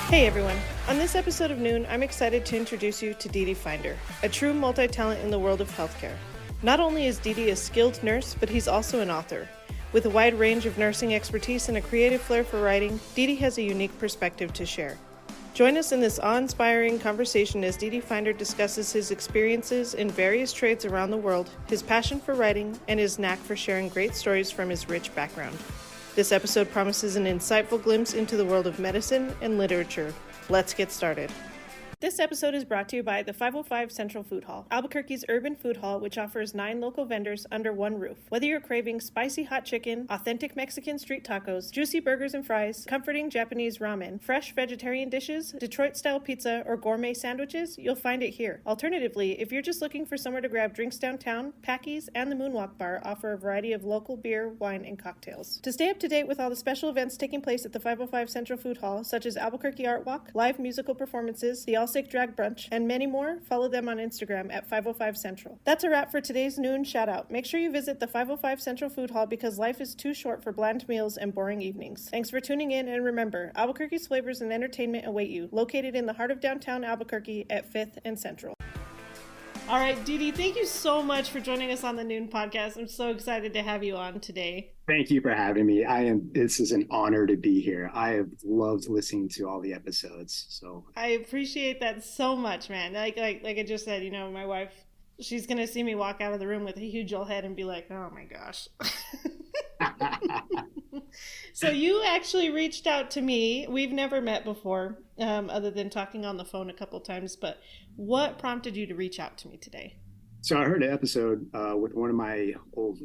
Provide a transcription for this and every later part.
Hey everyone, on this episode of Noon, I'm excited to introduce you to Didi Finder, a true multi-talent in the world of healthcare. Not only is Didi a skilled nurse, but he's also an author. With a wide range of nursing expertise and a creative flair for writing, Didi has a unique perspective to share. Join us in this awe-inspiring conversation as Didi Finder discusses his experiences in various trades around the world, his passion for writing, and his knack for sharing great stories from his rich background. This episode promises an insightful glimpse into the world of medicine and literature. Let's get started. This episode is brought to you by the 505 Central Food Hall, Albuquerque's urban food hall, which offers 9 local vendors under one roof. Whether you're craving spicy hot chicken, authentic Mexican street tacos, juicy burgers and fries, comforting Japanese ramen, fresh vegetarian dishes, Detroit-style pizza, or gourmet sandwiches, you'll find it here. Alternatively, if you're just looking for somewhere to grab drinks downtown, Packy's and the Moonwalk Bar offer a variety of local beer, wine, and cocktails. To stay up to date with all the special events taking place at the 505 Central Food Hall, such as Albuquerque Art Walk, live musical performances, the All Sick Drag Brunch, and many more, follow them on Instagram at 505 Central. That's a wrap for today's Noon Shoutout. Make sure you visit the 505 Central Food Hall because life is too short for bland meals and boring evenings. Thanks for tuning in, and remember, Albuquerque's flavors and entertainment await you, located in the heart of downtown Albuquerque at 5th and Central. All right, Didi, thank you so much for joining us on the Noon Podcast. I'm so excited to have you on today. Thank you for having me. This is an honor to be here. I have loved listening to all the episodes. So I appreciate that so much, man. Like I just said, my wife, she's going to see me walk out of the room with a huge old head and be like, oh my gosh. So you actually reached out to me. We've never met before, other than talking on the phone a couple times, but what prompted you to reach out to me today? So I heard an episode with one of my old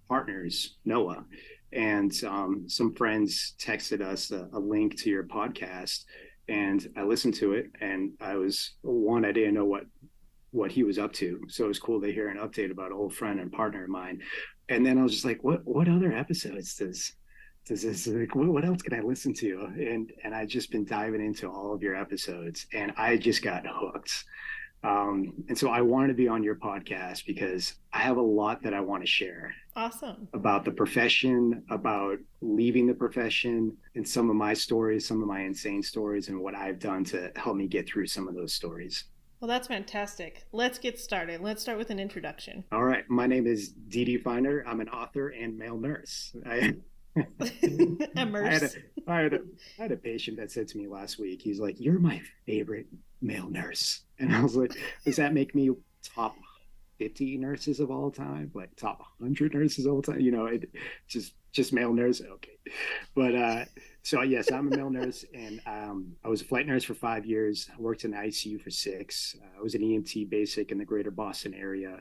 partners, Noah, and some friends texted us a link to your podcast, and I listened to it, and I didn't know what he was up to, so it was cool to hear an update about an old friend and partner of mine. And then I was just like, what other episodes does this, like, what else can I listen to? And I've just been diving into all of your episodes, and I just got hooked. And so I wanted to be on your podcast because I have a lot that I want to share. Awesome. About the profession, about leaving the profession, and some of my stories, some of my insane stories, and what I've done to help me get through some of those stories. Well, that's fantastic. Let's get started. Let's start with an introduction. All right. My name is Didi Finder. I'm an author and male nurse. I had a patient that said to me last week, he's like, "You're my favorite male nurse." And I was like, does that make me top 50 nurses of all time? Like top 100 nurses of all time? It just male nurse. Okay. But so yes, I'm a male nurse, and I was a flight nurse for 5 years. I worked in the ICU for 6. I was an EMT basic in the greater Boston area.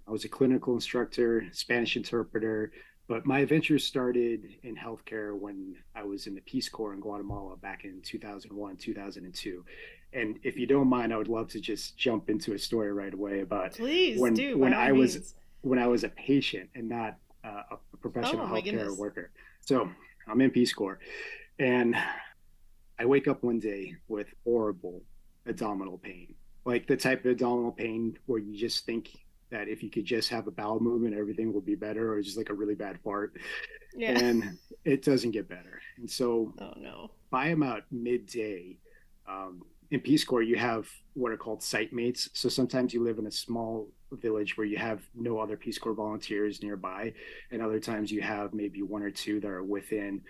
I was a clinical instructor, Spanish interpreter. But my adventure started in healthcare when I was in the Peace Corps in Guatemala back in 2001, 2002. And if you don't mind, I would love to just jump into a story right away about when I was a patient and not a professional healthcare worker. So I'm in Peace Corps, and I wake up one day with horrible abdominal pain, like the type of abdominal pain where you just think that if you could just have a bowel movement, everything will be better, or just like a really bad fart. Yeah. And it doesn't get better. And so by about midday, in Peace Corps, you have what are called site mates. So sometimes you live in a small village where you have no other Peace Corps volunteers nearby. And other times you have maybe 1 or 2 that are within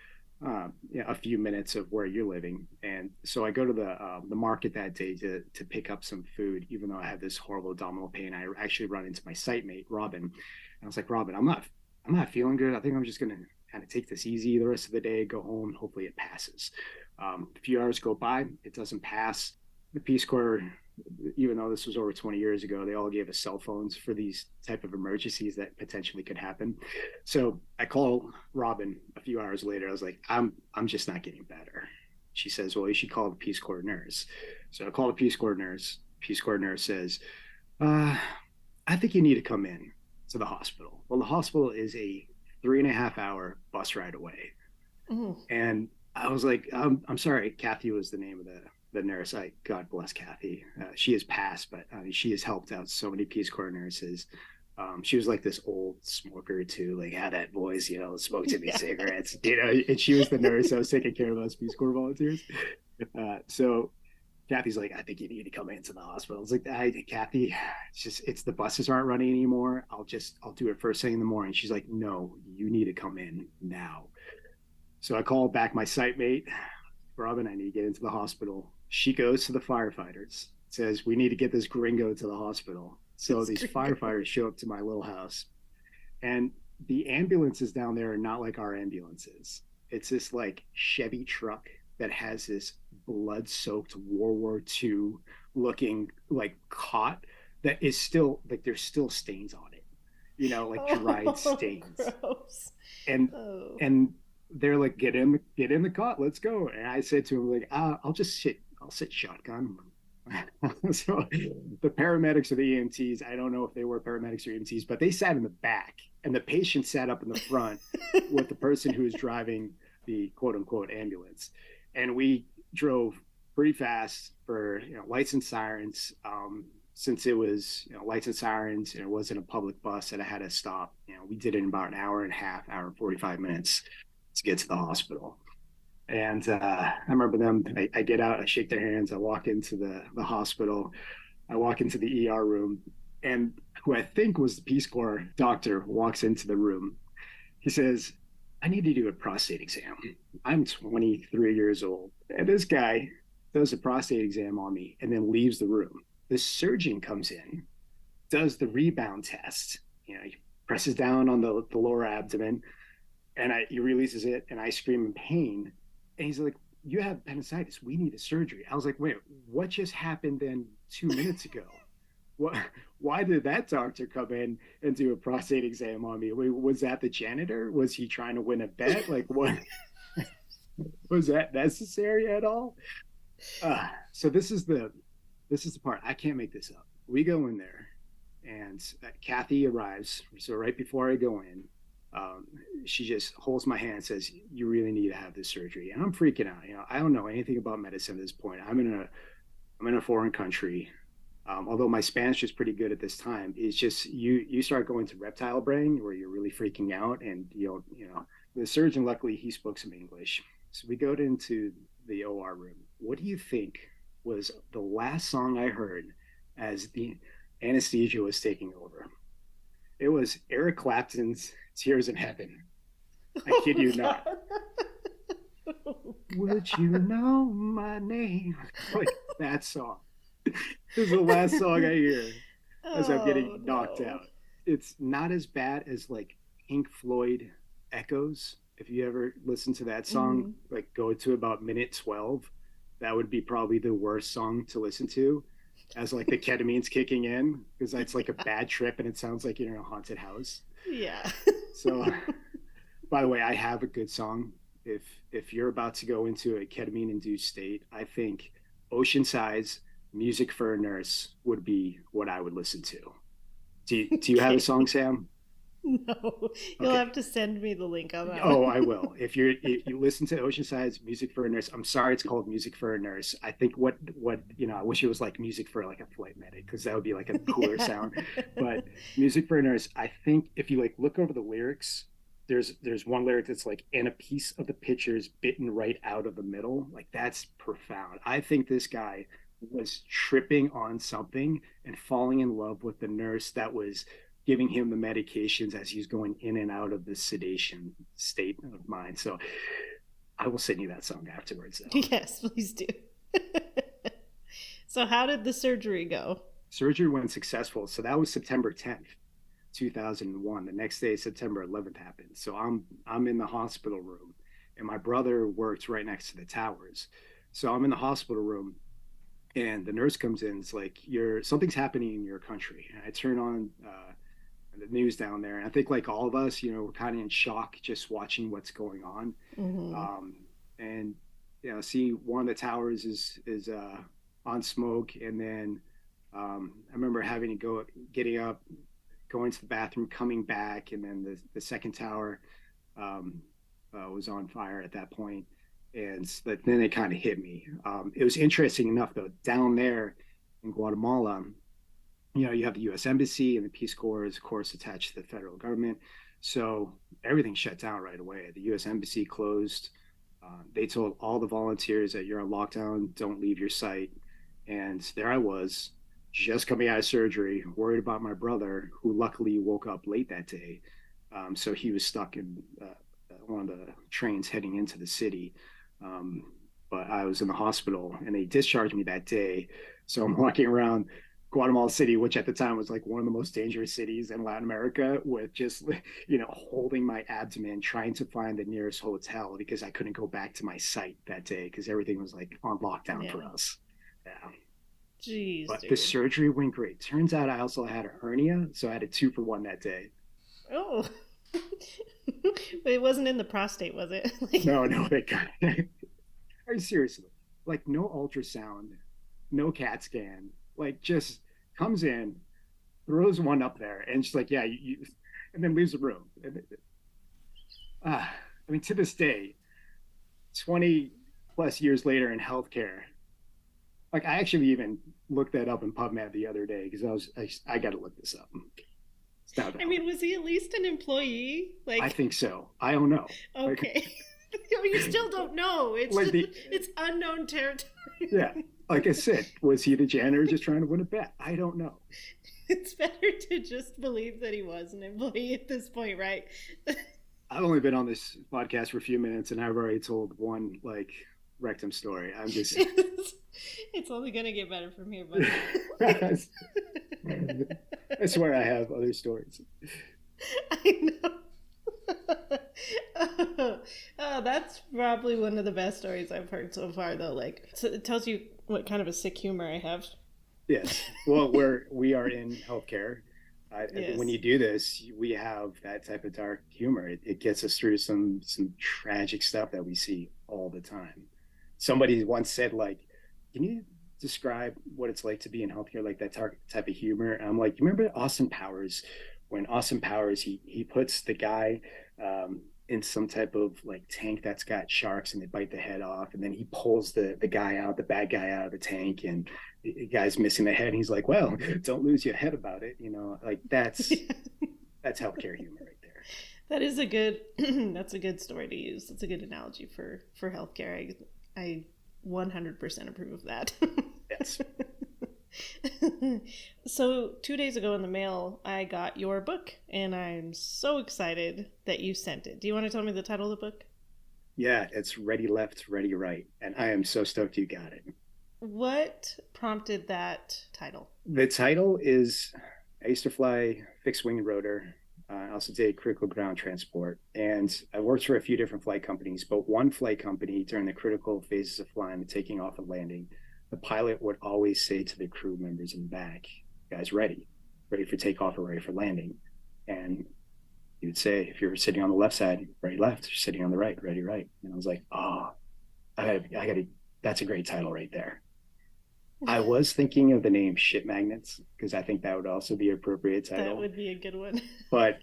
a few minutes of where you're living. And so I go to the market that day to pick up some food, even though I had this horrible abdominal pain. I actually run into my site mate, Robin. And I was like, "Robin, I'm not feeling good. I think I'm just going to kind of take this easy the rest of the day, go home. Hopefully it passes." A few hours go by, it doesn't pass. The Peace Corps, even though this was over 20 years ago, they all gave us cell phones for these type of emergencies that potentially could happen. So I call Robin a few hours later. I was like, I'm just not getting better. She says, "Well, you should call the Peace Corps nurse." So I call the Peace Corps nurse. Peace Corps nurse says, I think you need to come in to the hospital. Well, the hospital is a 3.5 hour bus ride away. Mm. And I was like, I'm sorry, Kathy was the name of the nurse. God bless Kathy. She has passed, but she has helped out so many Peace Corps nurses. She was like this old smoker too, like had that voice, smoked too many Yeah. cigarettes, and she was the nurse that was taking care of us Peace Corps volunteers. So Kathy's like, I think you need to come into the hospital. It's like, Kathy, it's the buses aren't running anymore. I'll do it first thing in the morning. She's like, no, you need to come in now. So I call back my site mate, Robin. I need to get into the hospital. She goes to the firefighters, says, we need to get this gringo to the hospital. So It's these gringo. firefighters show up to my little house, and the ambulances down there are not like our ambulances. It's this like Chevy truck that has this blood soaked World War II looking like cot that is still like there's still stains on it, like dried Oh, stains. gross. And Oh. and they're like, get in the cot, let's go. And I said to him, like, I'll sit shotgun. So the paramedics or the EMTs, I don't know if they were paramedics or EMTs, but they sat in the back and the patient sat up in the front with the person who was driving the quote unquote ambulance. And we drove pretty fast for lights and sirens. Since it was lights and sirens and it wasn't a public bus that I had to stop, we did it in about an hour and a half, hour and 45 minutes to get to the hospital. And I remember them. I get out, I shake their hands, I walk into the hospital, I walk into the ER room, and who I think was the Peace Corps doctor walks into the room. He says, I need to do a prostate exam. I'm 23 years old. And this guy does a prostate exam on me and then leaves the room. The surgeon comes in, does the rebound test. He presses down on the lower abdomen, and he releases it, and I scream in pain. And he's like, you have appendicitis. We need a surgery. I was like, wait, what just happened then 2 minutes ago? What? Why did that doctor come in and do a prostate exam on me? Was that the janitor? Was he trying to win a bet? Like, what? Was that necessary at all? So this is the part. I can't make this up. We go in there, and Kathy arrives. So right before I go in, um, she just holds my hand and says, you really need to have this surgery. And I'm freaking out. I don't know anything about medicine at this point. I'm in a foreign country. Although my Spanish is pretty good at this time, it's just you start going to reptile brain where you're really freaking out, and the surgeon, luckily, he spoke some English. So we go into the OR room. What do you think was the last song I heard as the anesthesia was taking over? It was Eric Clapton's "Tears in Heaven." I kid Oh, you not. God. Oh, Would you know my name? Like that song. This is the last song I hear as I'm oh getting knocked no. out. It's not as bad as like Pink Floyd Echoes. If you ever listen to that song, Mm-hmm. like go to about minute 12, that would be probably the worst song to listen to as like the ketamine's kicking in because that's like a bad trip and it sounds like you're in a haunted house. Yeah. So, by the way, I have a good song. If you're about to go into a ketamine induced state, I think Ocean Size Music for a Nurse would be what I would listen to. Do you have a Okay. song, Sam? No, you'll Okay. have to send me the link on that Oh, one. I will. If you listen to Oceanside's Music for a Nurse, I'm sorry it's called Music for a Nurse. I think I wish it was like music for like a flight medic because that would be like a cooler Yeah. sound. But Music for a Nurse, I think if you like look over the lyrics, there's one lyric that's like, and a piece of the picture is bitten right out of the middle. Like that's profound. I think this guy was tripping on something and falling in love with the nurse that was giving him the medications as he's going in and out of the sedation state of mind. So I will send you that song afterwards, though. Yes, please do. So, how did the surgery go? Surgery went successful. So that was September 10th, 2001. The next day, September 11th happened. So I'm in the hospital room, and my brother worked right next to the towers. So I'm in the hospital room, and the nurse comes in. It's like, you're something's happening in your country. And I turn on the news down there, and I think like all of us, we're kind of in shock just watching what's going on. Mm-hmm. And see one of the towers is on smoke, and then I remember having to getting up, going to the bathroom, coming back, and then the second tower um, was on fire at that point. And then it kind of hit me. It was interesting enough, though, down there in Guatemala, you have the U.S. Embassy and the Peace Corps is, of course, attached to the federal government. So everything shut down right away. The U.S. Embassy closed. They told all the volunteers that you're on lockdown, don't leave your site. And there I was, just coming out of surgery, worried about my brother, who luckily woke up late that day. So he was stuck in one of the trains heading into the city. But I was in the hospital and they discharged me that day. So I'm walking around Guatemala City, which at the time was like one of the most dangerous cities in Latin America, with just, holding my abdomen, trying to find the nearest hotel because I couldn't go back to my site that day because everything was like on lockdown for us. Yeah. Jeez. But dude. the surgery went great. Turns out I also had a hernia, so I had a 2-for-1 that day. Oh. But it wasn't in the prostate, was it? No, they got it. Seriously, like no ultrasound, no CAT scan, like just comes in, throws one up there, and she's like, "Yeah, you," and then leaves the room. I mean, to this day, 20 plus years later in healthcare, like I actually even looked that up in PubMed the other day because I got to look this up. I mean, was he at least an employee? I think so. I don't know. Okay. You still don't know. It's like it's unknown territory. Yeah. Like I said, was he the janitor just trying to win a bet? I don't know. It's better to just believe that he was an employee at this point, right? I've only been on this podcast for a few minutes and I've already told one rectum story. I'm just it's only gonna get better from here, buddy. I swear I have other stories. I know. That's probably one of the best stories I've heard so far, though. So it tells you what kind of a sick humor I have. Yes. Well, we are in healthcare. Yes. When you do this, we have that type of dark humor. It gets us through some tragic stuff that we see all the time. Somebody once said, can you describe what it's like to be in healthcare, like that type of humor? And I'm like, you remember Austin Powers? When Austin Powers, he puts the guy in some type of tank that's got sharks and they bite the head off, and then he pulls the bad guy out of the tank, and the guy's missing the head. And he's like, well, don't lose your head about it. That's healthcare humor right there. That is that's a good story to use. That's a good analogy for healthcare. I 100% approve of that. Yes. So 2 days ago in the mail, I got your book, and I'm so excited that you sent it. Do you want to tell me the title of the book? Yeah, it's Ready Left, Ready Right, and I am so stoked you got it. What prompted that title? The title is, I used to fly fixed wing rotor. I also did critical ground transport, and I worked for a few different flight companies, but one flight company during the critical phases of flying, the taking off and landing, the pilot would always say to the crew members in the back, guys, ready for takeoff or ready for landing. And he would say, if you're sitting on the left side, ready left, you're sitting on the right, ready right. And I was like, I gotta, that's a great title right there. I was thinking of the name Shit Magnets because I think that would also be an appropriate title. That would be a good one. But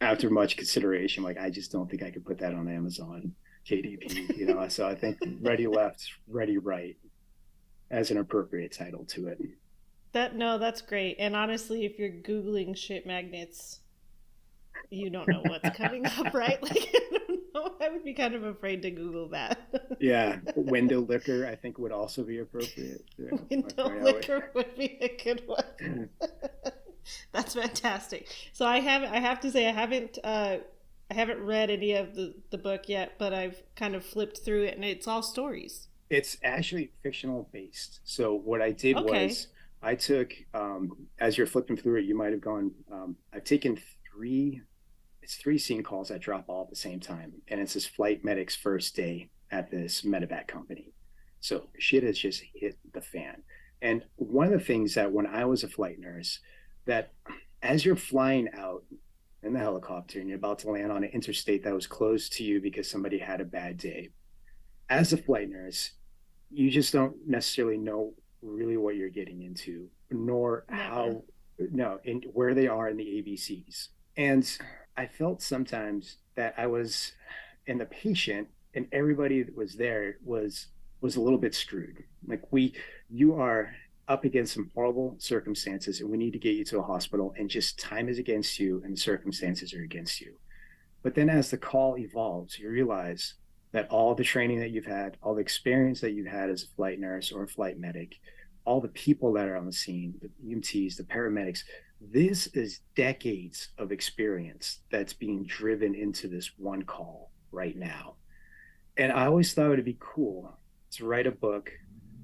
after much consideration, I just don't think I could put that on Amazon KDP, so I think Ready Left, Ready Right as an appropriate title to it. That's great. And honestly, if you're Googling shit magnets, you don't know what's coming up, right? I don't know. I would be kind of afraid to Google that. Yeah. Window liquor, I think, would also be appropriate. Yeah. Window liquor would be a good one. That's fantastic. So I have to say I haven't read any of the book yet, but I've kind of flipped through it, and it's all stories. It's actually fictional based. So what I did was I took, as you're flipping through it, you might have gone, I've taken three scene calls that drop all at the same time. And it's this flight medic's first day at this medevac company. So shit has just hit the fan. And one of the things that when I was a flight nurse, that as you're flying out in the helicopter and you're about to land on an interstate that was closed to you because somebody had a bad day, as a flight nurse, you just don't necessarily know really what you're getting into, nor Never. how, no, and where they are in the ABCs. And I felt sometimes that I was, and the patient and everybody that was there was a little bit screwed. Like you are up against some horrible circumstances, and we need to get you to a hospital, and just time is against you, and the circumstances are against you. But then as the call evolves, you realize that all the training that you've had, all the experience that you've had as a flight nurse or a flight medic, all the people that are on the scene, the EMTs, the paramedics, this is decades of experience that's being driven into this one call right now. And I always thought it'd be cool to write a book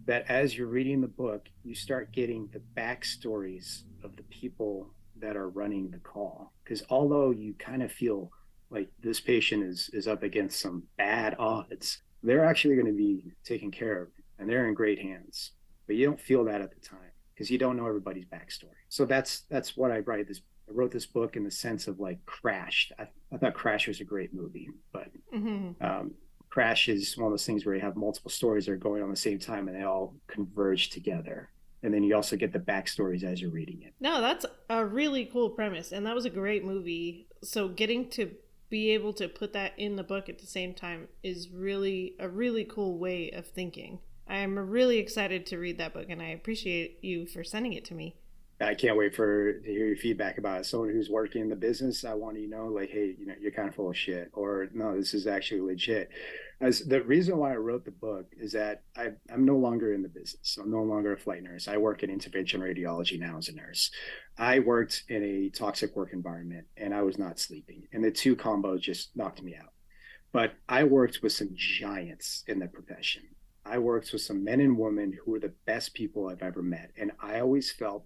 that as you're reading the book, you start getting the backstories of the people that are running the call. Because although you kind of feel like this patient is up against some bad odds, they're actually going to be taken care of and they're in great hands. But you don't feel that at the time because you don't know everybody's backstory. So that's what I write this. I wrote this book in the sense of like Crashed. I thought Crash was a great movie, but Hmm. Crash is one of those things where you have multiple stories that are going on at the same time and they all converge together. And then you also get the backstories as you're reading it. No, that's a really cool premise, and that was a great movie. So getting to be able to put that in the book at the same time is really a really cool way of thinking. I'm really excited to read that book, and I appreciate you for sending it to me. I can't wait to hear your feedback about it. Someone who's working in the business. I want you to know, like, hey, you're kind of full of shit, or no, this is actually legit. As the reason why I wrote the book is that I'm no longer in the business. I'm no longer a flight nurse. I work in intervention radiology now as a nurse. I worked in a toxic work environment, and I was not sleeping, and the two combos just knocked me out. But I worked with some giants in the profession. I worked with some men and women who were the best people I've ever met, and I always felt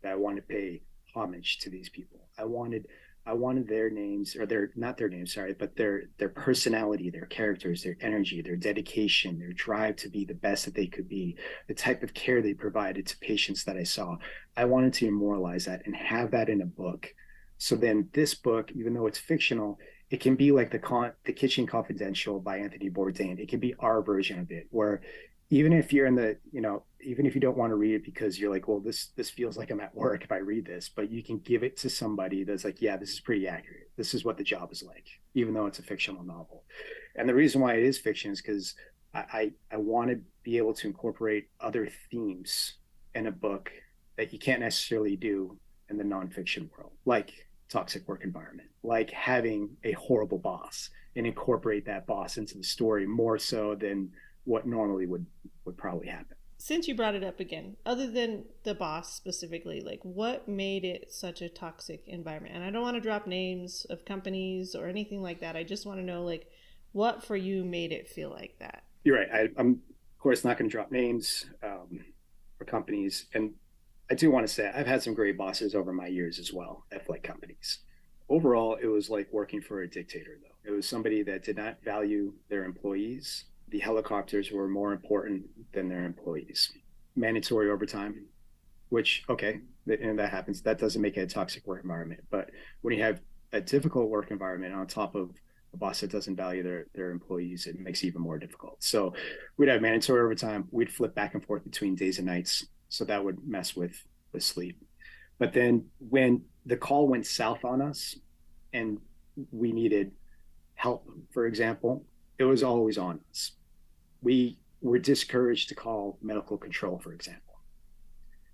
that I wanted to pay homage to these people. I wanted their names, or their not their names, sorry, but their personality, their characters, their energy, their dedication, their drive to be the best that they could be, the type of care they provided to patients that I saw. I wanted to immortalize that and have that in a book. So then this book, even though it's fictional, it can be like the Kitchen Confidential by Anthony Bourdain. It can be our version of it, where even if you're in the, even if you don't want to read it because you're like, well, this feels like I'm at work if I read this, but you can give it to somebody that's like, yeah, this is pretty accurate. This is what the job is like, even though it's a fictional novel. And the reason why it is fiction is because I want to be able to incorporate other themes in a book that you can't necessarily do in the nonfiction world, like toxic work environment, like having a horrible boss, and incorporate that boss into the story more so than what normally would probably happen. Since you brought it up again, other than the boss specifically, like what made it such a toxic environment? And I don't want to drop names of companies or anything like that. I just want to know like what for you made it feel like that. You're right. I'm of course not going to drop names for companies, and I do want to say I've had some great bosses over my years as well at flight companies. Overall, it was like working for a dictator, though. It was somebody that did not value their employees. The helicopters were more important than their employees. Mandatory overtime, which, okay, and that happens. That doesn't make it a toxic work environment. But when you have a difficult work environment on top of a boss that doesn't value their employees, it makes it even more difficult. So we'd have mandatory overtime. We'd flip back and forth between days and nights. So that would mess with sleep. But then when the call went south on us and we needed help, for example, it was always on us. We were discouraged to call medical control, for example.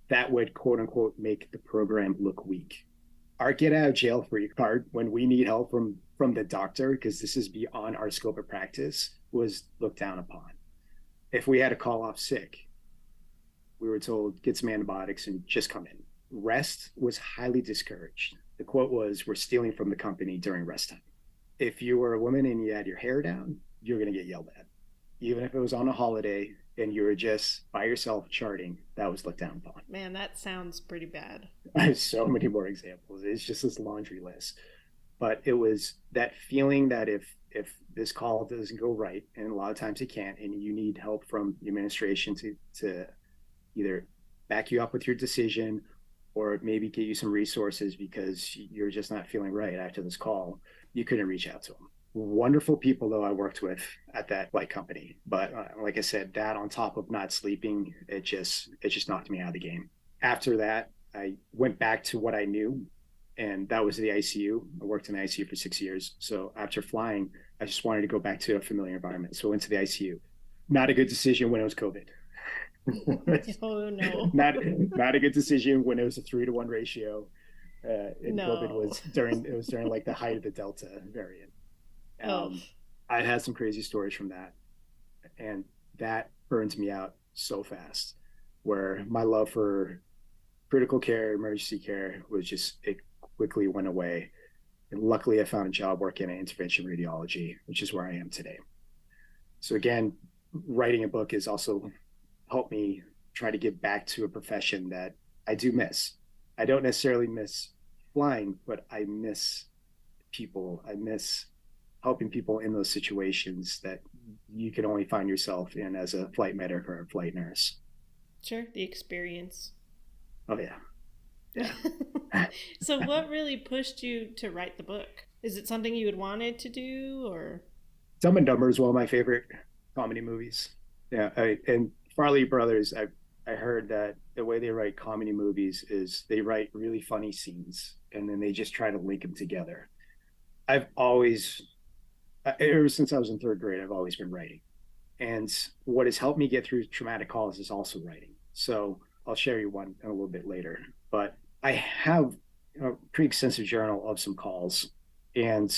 That would quote unquote make the program look weak. Our get out of jail free card when we need help from the doctor, because this is beyond our scope of practice, was looked down upon. If we had to call off sick, we were told get some antibiotics and just come in. Rest was highly discouraged. The quote was, we're stealing from the company during rest time. If you were a woman and you had your hair down, you're going to get yelled at. Even if it was on a holiday and you were just by yourself charting, that was looked down upon. Man, that sounds pretty bad. I have so many more examples. It's just this laundry list. But it was that feeling that if this call doesn't go right, and a lot of times it can't, and you need help from the administration to either back you up with your decision or maybe get you some resources because you're just not feeling right after this call, you couldn't reach out to them. Wonderful people though I worked with at that flight company, but like I said, that on top of not sleeping, it just knocked me out of the game. After that, I went back to what I knew, and that was the ICU. I worked in the ICU for 6 years. So after flying, I just wanted to go back to a familiar environment. So I went to the ICU. Not a good decision when it was COVID. Oh no. Not a good decision when it was a 3-to-1 ratio. And COVID No. was during like the height of the Delta variant. Oh, I had some crazy stories from that, and that burns me out so fast. Where my love for critical care, emergency care was just it quickly went away. And luckily, I found a job working in intervention radiology, which is where I am today. So again, writing a book has also helped me try to get back to a profession that I do miss. I don't necessarily miss flying, but I miss people. I miss helping people in those situations that you can only find yourself in as a flight medic or a flight nurse. sure, the experience. Oh yeah, yeah. So, what really pushed you to write the book? Is it something you had wanted to do, or? Dumb and Dumber is one of my favorite comedy movies. Yeah, and Farley Brothers. I heard that the way they write comedy movies is they write really funny scenes and then they just try to link them together. I've always, ever since I was in third grade, I've always been writing. And what has helped me get through traumatic calls is also writing. So I'll share you one a little bit later. But I have a pretty extensive journal of some calls, and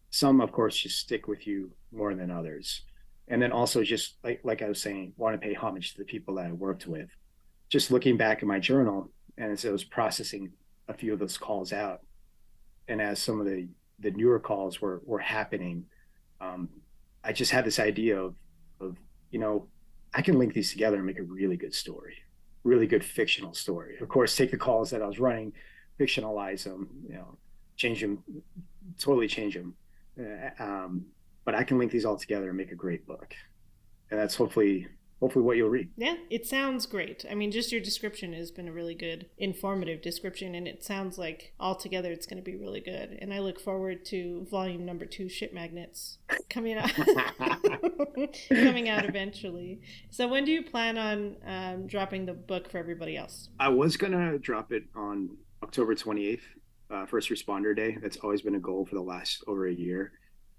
some, of course, just stick with you more than others. And then also, just like I was saying, want to pay homage to the people that I worked with. Just looking back at my journal, and as I was processing a few of those calls out, and as some of the newer calls were happening, um, I just had this idea of you know I can link these together and make a really good story, really good fictional story. Of course, take the calls that I was running, fictionalize them, change them, totally change them. But I can link these all together and make a great book, and that's hopefully what you'll read. Yeah, it sounds great. I mean, just your description has been a really good, informative description, and it sounds like altogether it's going to be really good. And I look forward to volume number 2, Ship Magnets, coming out coming out eventually. So, when do you plan on dropping the book for everybody else? I was gonna drop it on October 28th, First Responder Day. That's always been a goal for the last over a year.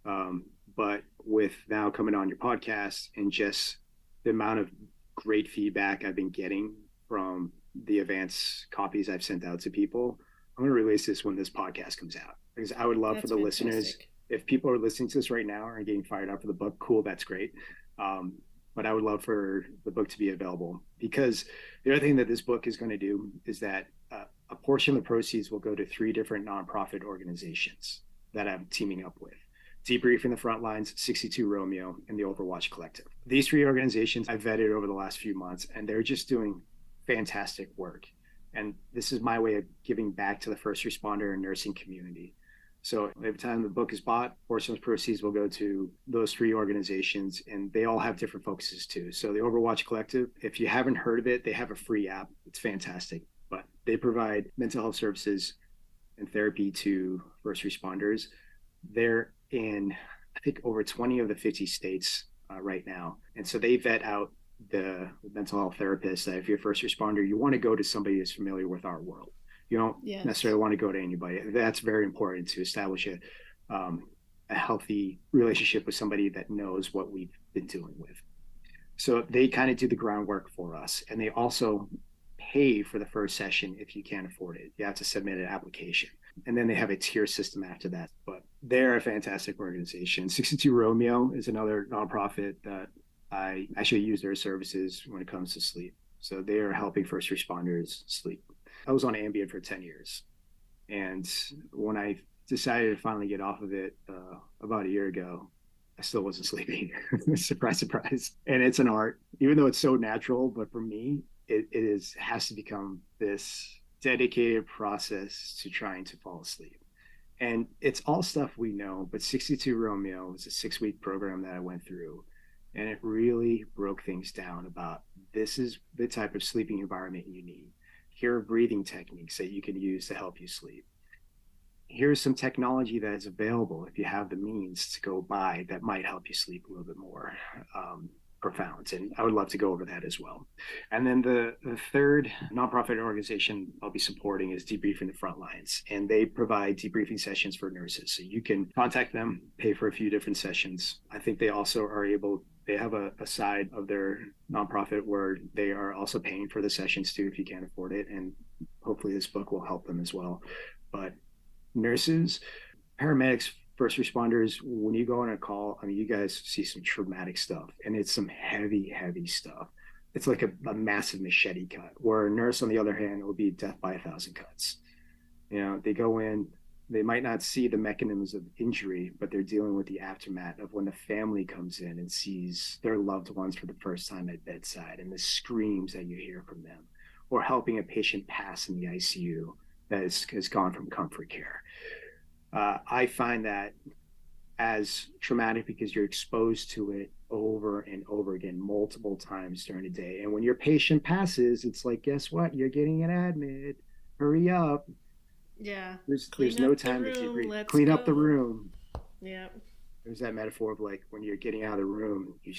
Um, but with now coming on your podcast and just the amount of great feedback I've been getting from the advance copies I've sent out to people, I'm going to release this when this podcast comes out, because I would love That's for the fantastic. listeners, if people are listening to this right now and getting fired up for the book, cool, that's great. Um, but I would love for the book to be available, because the other thing that this book is going to do is that a portion of the proceeds will go to 3 different nonprofit organizations that I'm teaming up with. Debriefing the Front Lines, 62 Romeo, and the Overwatch Collective. These 3 organizations I've vetted over the last few months, and they're just doing fantastic work. And this is my way of giving back to the first responder and nursing community. So every time the book is bought, portion of proceeds will go to those 3 organizations, and they all have different focuses too. So the Overwatch Collective, if you haven't heard of it, they have a free app. It's fantastic, but they provide mental health services and therapy to first responders. They're in, I think, over 20 of the 50 states right now. And so they vet out the mental health therapists that if you're a first responder, you want to go to somebody that's familiar with our world. You don't Yes. necessarily want to go to anybody. That's very important to establish a healthy relationship with somebody that knows what we've been dealing with. So they kind of do the groundwork for us. And they also pay for the first session if you can't afford it. You have to submit an application. And then they have a tier system after that. But they're a fantastic organization. 62 Romeo is another nonprofit that I actually use their services when it comes to sleep. So they are helping first responders sleep. I was on Ambien for 10 years. And when I decided to finally get off of it about a year ago, I still wasn't sleeping. Surprise, surprise. And it's an art, even though it's so natural. But for me, it has to become this dedicated process to trying to fall asleep. And it's all stuff we know, but 62 Romeo was a 6-week program that I went through, and it really broke things down about this is the type of sleeping environment you need. Here are breathing techniques that you can use to help you sleep. here's some technology that is available if you have the means to go buy that might help you sleep a little bit more profound. And I would love to go over that as well. And then the third nonprofit organization I'll be supporting is Debriefing the Front Lines. And they provide debriefing sessions for nurses. So you can contact them, pay for a few different sessions. I think they also are able, they have a side of their nonprofit where they are also paying for the sessions too, if you can't afford it. And hopefully this book will help them as well. But nurses, paramedics, first responders, when you go on a call, I mean, you guys see some traumatic stuff, and it's some heavy, heavy stuff. It's like a massive machete cut, where a nurse, on the other hand, will be death by 1,000 cuts. You know, they go in, they might not see the mechanisms of injury, but they're dealing with the aftermath of when the family comes in and sees their loved ones for the first time at bedside, and the screams that you hear from them, or helping a patient pass in the ICU that has gone from comfort care. I find that as traumatic because you're exposed to it over and over again, multiple times during the day. And when your patient passes, it's like, guess what? You're getting an admit. Hurry up. Yeah. There's no time to debrief. Clean up the room. Yeah. There's that metaphor of like when you're getting out of the room, you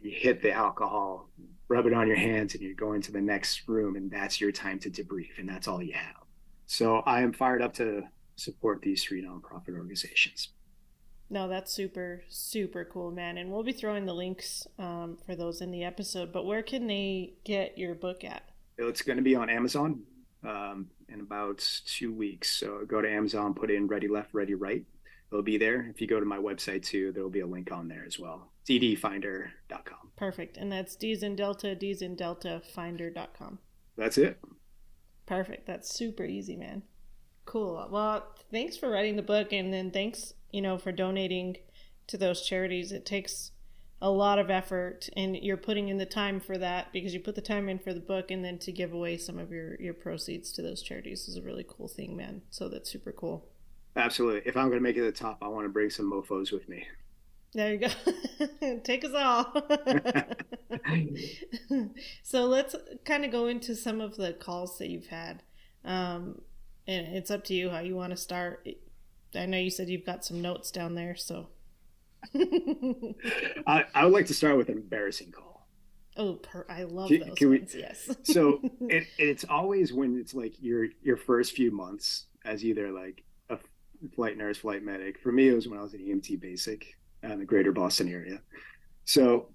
hit the alcohol, rub it on your hands, and you're going to the next room, and that's your time to debrief, and that's all you have. So I am fired up to support these 3 nonprofit organizations. No, that's super, super cool, man. And we'll be throwing the links for those in the episode. But where can they get your book at? It's going to be on Amazon in about 2 weeks. So go to Amazon, put in Ready Left, Ready Right. It'll be there. If you go to my website too, there'll be a link on there as well. ddfinder.com. Perfect. And that's D's in Delta, finder.com. That's it. Perfect. That's super easy, man. Cool. Well, thanks for writing the book, and then thanks, for donating to those charities. It takes a lot of effort, and you're putting in the time for that because you put the time in for the book, and then to give away some of your proceeds to those charities is a really cool thing, man. So that's super cool. Absolutely. If I'm going to make it to the top, I want to bring some mofos with me. There you go. Take us all. So let's kind of go into some of the calls that you've had. And it's up to you how you want to start. I know you said you've got some notes down there, so. I would like to start with an embarrassing call. Oh, I love those ones, yes. So it's always when it's like your first few months as either like a flight nurse, flight medic. For me, it was when I was an EMT basic in the greater Boston area. So,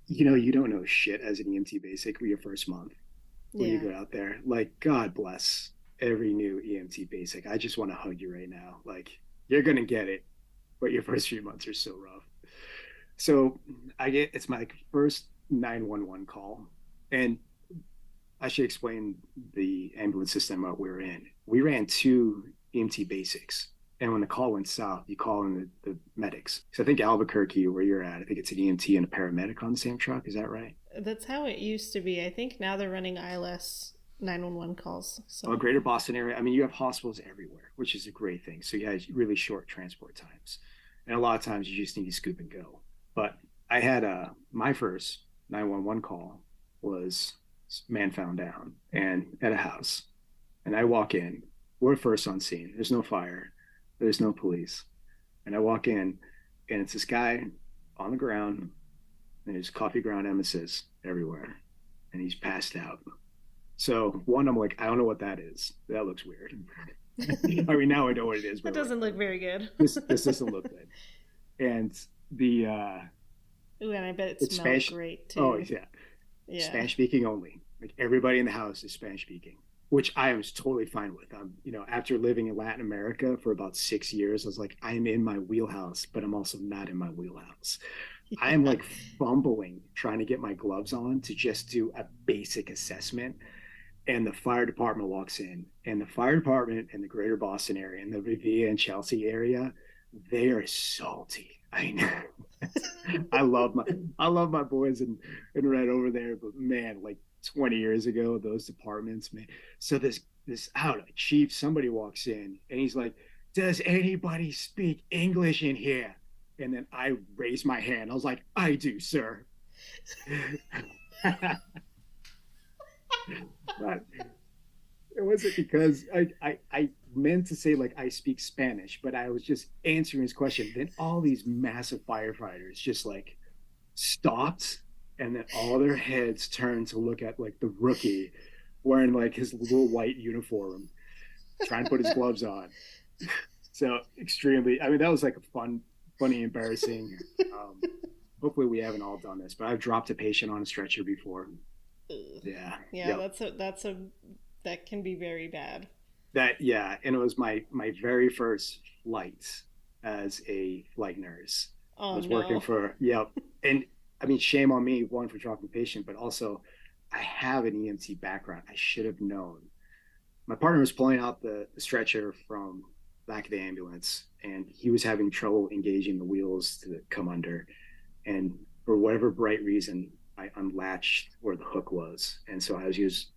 you don't know shit as an EMT basic for your first month when you go out there. Like, God bless every new EMT basic. I just want to hug you right now. Like, you're going to get it, but your first few months are so rough. So it's my first 911 call. And I should explain the ambulance system that we were in. We ran 2 EMT basics. And when the call went south, you call in the medics. So I think Albuquerque, where you're at, I think it's an EMT and a paramedic on the same truck. Is that right? That's how it used to be. I think now they're running ILS 911 calls. So. Greater Boston area. I mean, you have hospitals everywhere, which is a great thing. So you have really short transport times. And a lot of times you just need to scoop and go. But I had my first 911 call was man found down and at a house. And I walk in. We're first on scene. There's no fire. There's no police. And I walk in, and it's this guy on the ground, and there's coffee ground emesis everywhere, and he's passed out. So one, I'm like, I don't know what that is. That looks weird. I mean, now I know what it is. But it doesn't look very good. This doesn't look good. And the ooh, and I bet it smells Spanish, great too. Oh yeah. Spanish speaking only. Like everybody in the house is Spanish speaking, which I was totally fine with. After living in Latin America for about 6 years, I was like, I'm in my wheelhouse, but I'm also not in my wheelhouse. Yeah. I am like fumbling trying to get my gloves on to just do a basic assessment. And the fire department walks in, and the fire department in the greater Boston area, in the Revere and Chelsea area, they are salty. I mean, I love my boys and right over there, but man, like 20 years ago, those departments, man. So this chief, somebody walks in and he's like, does anybody speak English in here? And then I raised my hand. I was like, I do, sir. But it wasn't because I meant to say like I speak Spanish, but I was just answering his question. Then all these massive firefighters just like stopped, and then all their heads turned to look at like the rookie wearing like his little white uniform, trying to put his gloves on. So extremely, I mean, that was like a funny, embarrassing. Um, Hopefully we haven't all done this, but I've dropped a patient on a stretcher before. Yeah. Yeah, Yep. that can be very bad. Yeah, and it was my very first flight as a flight nurse. I Oh was working no. for, yep. And I mean, shame on me, one, for dropping a patient, but also I have an EMT background. I should have known. My partner was pulling out the stretcher from back of the ambulance, and he was having trouble engaging the wheels to come under. And for whatever bright reason, I unlatched where the hook was, and so I was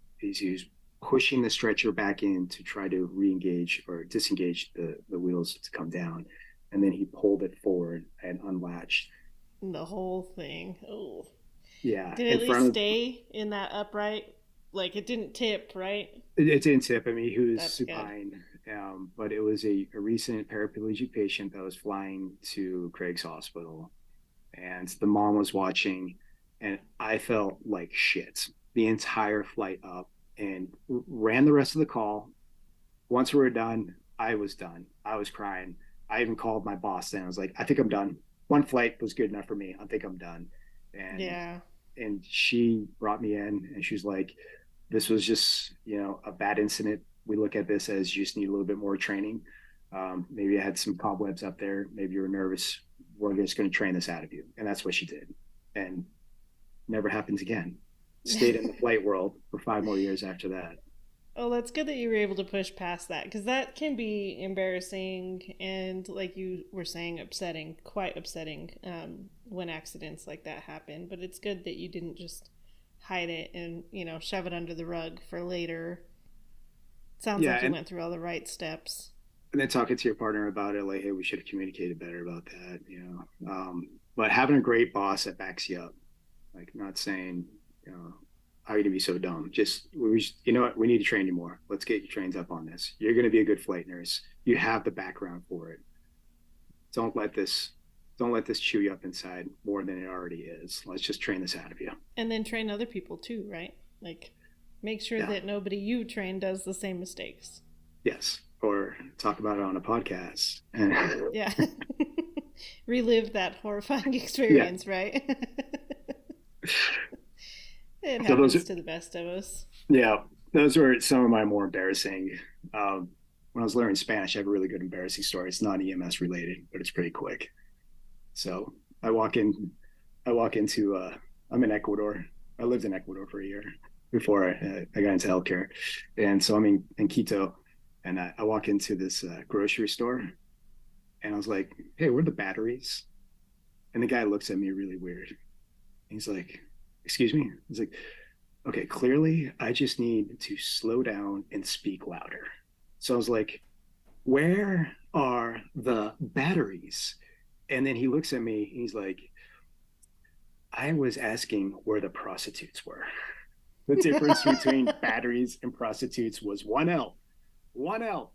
pushing the stretcher back in to try to re-engage or disengage the wheels to come down, and then he pulled it forward and unlatched. The whole thing. Oh. Yeah, Did it in at least front of stay in that upright? Like it didn't tip, right? it didn't tip. I mean, he was That's good. supine, but it was a recent paraplegic patient that was flying to Craig's hospital, and the mom was watching, and I felt like shit the entire flight up, and ran the rest of the call. Once we were done, I was done. I was crying. I even called my boss and I was like, I think I'm done. One flight was good enough for me. I think I'm done. And Yeah. she brought me in and she was like, this was just, a bad incident. We look at this as you just need a little bit more training. Maybe I had some cobwebs up there. Maybe you were nervous. We're just going to train this out of you. And that's what she did. And never happens again. Stayed in the flight world for 5 more years after that. Oh, that's good that you were able to push past that because that can be embarrassing and, like you were saying, upsetting, quite upsetting when accidents like that happen. But it's good that you didn't just hide it and, shove it under the rug for later. Sounds Yeah. like you went through all the right steps. And then talking to your partner about it, like, hey, we should have communicated better about that. But having a great boss that backs you up, like not saying, how are you to be so dumb? You know what? We need to train you more. Let's get you trained up on this. You're going to be a good flight nurse. You have the background for it. Don't let this, don't let this chew you up inside more than it already is. Let's just train this out of you. And then train other people too, right? Like, make sure Yeah. that nobody you train does the same mistakes. Yes. Or talk about it on a podcast. Yeah. Relive that horrifying Yeah. experience, right? It So those are, happens to the best of us. yeah, those were some of my more embarrassing. When I was learning Spanish, I have a really good embarrassing story. It's not EMS related, but it's pretty quick. So I walk in, I walk into, I'm in Ecuador. I lived in Ecuador for a year before I got into healthcare. And so I'm in Quito, and I walk into this grocery store, and I was like, hey, where are the batteries? And the guy looks at me really weird. He's like, excuse me? He's like, okay, clearly I just need to slow down and speak louder. So I was like, where are the batteries? And then he looks at me and he's like, I was asking where the prostitutes were. The difference between batteries and prostitutes was one L. One L.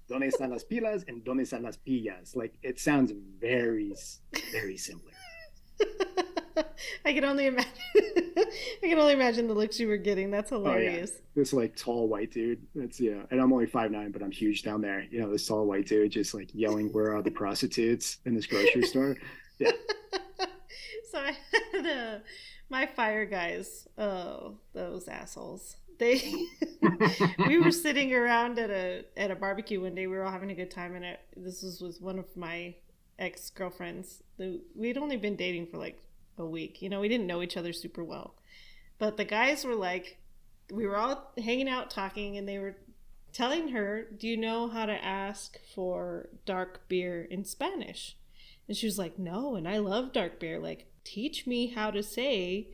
Donde están las pilas and donde están las pillas? Like, it sounds very, very similar. I can only imagine. I can only imagine the looks you were getting. That's hilarious. Oh, yeah. This like tall white dude. That's and I'm only 5'9", but I'm huge down there. This tall white dude just like yelling, "Where are the prostitutes?" in this grocery store. Yeah. So I had my fire guys. Oh, those assholes! They we were sitting around at a barbecue one day. We were all having a good time, and this was with one of my ex girlfriends. We'd only been dating for like a week. We didn't know each other super well, but the guys were like, we were all hanging out talking, and they were telling her, "Do you know how to ask for dark beer in Spanish?" And she was like, "No, and I love dark beer. Like, teach me how to say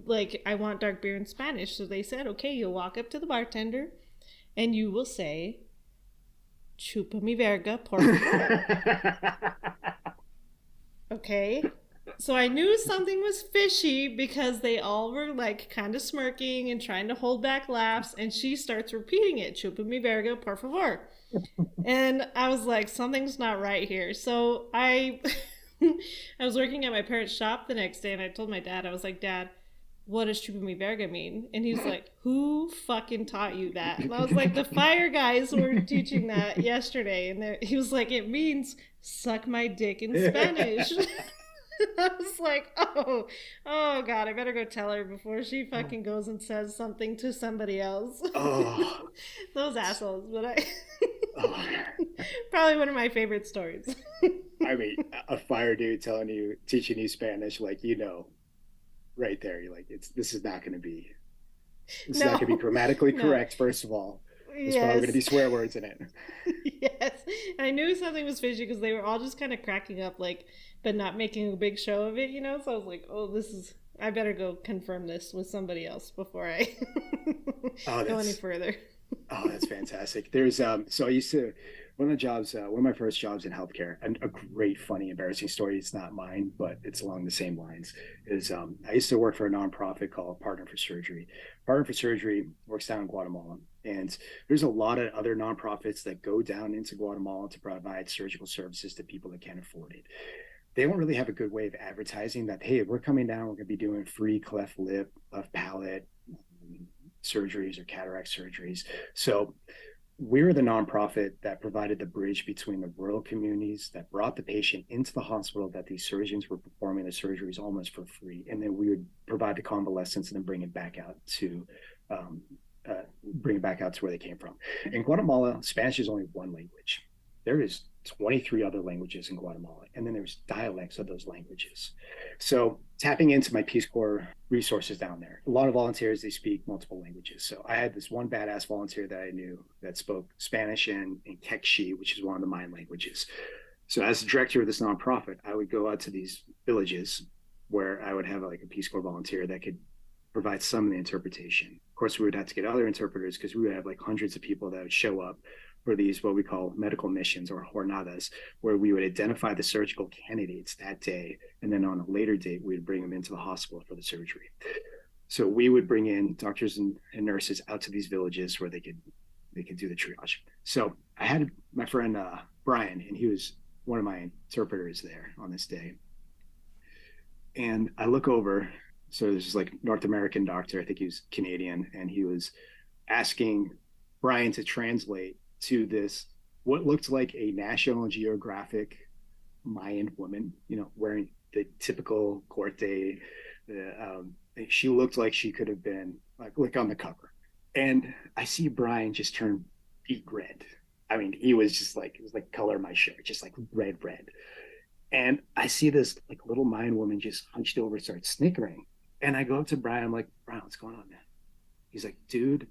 like I want dark beer in Spanish." So they said, "Okay, you'll walk up to the bartender and you will say, 'Chupa mi verga, por favor.'" Okay. So I knew something was fishy because they all were like kind of smirking and trying to hold back laughs, and she starts repeating it, chupa mi verga, por favor. And I was like, something's not right here. So I I was working at my parents' shop the next day, and I told my dad, I was like, Dad, what does chupa mi verga mean? And he's like, who fucking taught you that? And I was like, the fire guys were teaching that yesterday. And he was like, it means suck my dick in Spanish. I was like, oh God, I better go tell her before she fucking goes and says something to somebody else. Oh, Those assholes. But oh. Probably one of my favorite stories. I mean, a fire dude teaching you Spanish, like, right there, you're like, this is not going to be, this is not going to be grammatically correct. First of all, there's probably going to be swear words in it. Yes, I knew something was fishy because they were all just kind of cracking up, like, but not making a big show of it, So I was like, oh, I better go confirm this with somebody else before I go any further. Oh, that's fantastic. There's so I used to one of my first jobs in healthcare, and a great, funny, embarrassing story. It's not mine, but it's along the same lines. Is I used to work for a nonprofit called Partner for Surgery. Partner for Surgery works down in Guatemala, and there's a lot of other nonprofits that go down into Guatemala to provide surgical services to people that can't afford it. They don't really have a good way of advertising that, hey, we're coming down, we're going to be doing free cleft lip, cleft palate surgeries or cataract surgeries. So we're the nonprofit that provided the bridge between the rural communities that brought the patient into the hospital that these surgeons were performing the surgeries almost for free. And then we would provide the convalescence and then bring it back out to where they came from. In Guatemala, Spanish is only one language. There is 23 other languages in Guatemala, and then there's dialects of those languages. So tapping into my Peace Corps resources down there, a lot of volunteers, they speak multiple languages. So I had this one badass volunteer that I knew that spoke Spanish and Quechua, which is one of the Mayan languages. So as the director of this nonprofit, I would go out to these villages where I would have like a Peace Corps volunteer that could provide some of the interpretation. Of course, we would have to get other interpreters because we would have like hundreds of people that would show up for these, what we call medical missions or jornadas, where we would identify the surgical candidates that day. And then on a later date, we'd bring them into the hospital for the surgery. So we would bring in doctors and nurses out to these villages where they could do the triage. So I had my friend, Brian, and he was one of my interpreters there on this day. And I look over, so there's this like North American doctor, I think he was Canadian, and he was asking Brian to translate to this, what looked like a National Geographic Mayan woman, wearing the typical corte. She looked like she could have been like on the cover. And I see Brian just turn beet red. I mean, he was just like, it was like color of my shirt, just like red. And I see this like little Mayan woman just hunched over, start snickering. And I go up to Brian, I'm like, Brian, what's going on, man? He's like, dude,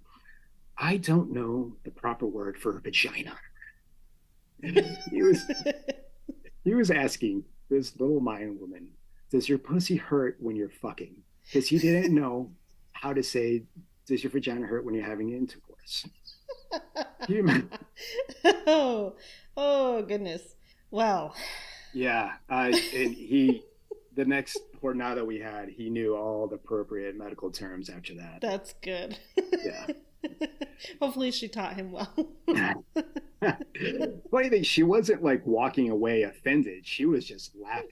I don't know the proper word for vagina. He was asking this little Mayan woman, does your pussy hurt when you're fucking? Because he didn't know how to say, does your vagina hurt when you're having intercourse? You remember? Oh goodness. Well. Yeah. And the next jornada we had, he knew all the appropriate medical terms after that. That's good. Yeah. Hopefully she taught him well. Funny thing, she wasn't like walking away offended. She was just laughing.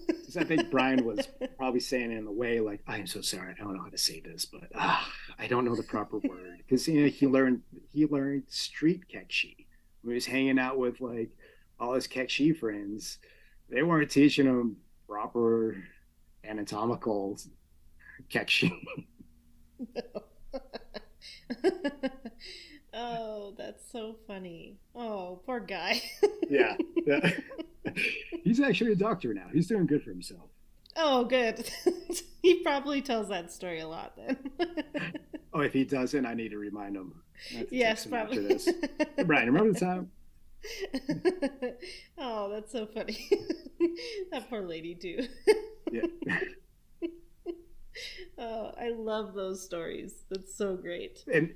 Because I think Brian was probably saying it in a way like, I'm so sorry, I don't know how to say this, but I don't know the proper word. Because he learned street Quechua. When he was hanging out with like all his Quechua friends, they weren't teaching him proper anatomical Quechua. Oh, that's so funny. Oh, poor guy. Yeah. He's actually a doctor now. He's doing good for himself. Oh, good. He probably tells that story a lot then. Oh, if he doesn't, I need to remind him. Yes, probably. After this. Hey, Brian, remember the time? Oh, that's so funny. That poor lady too. Yeah. Oh, I love those stories. That's so great. And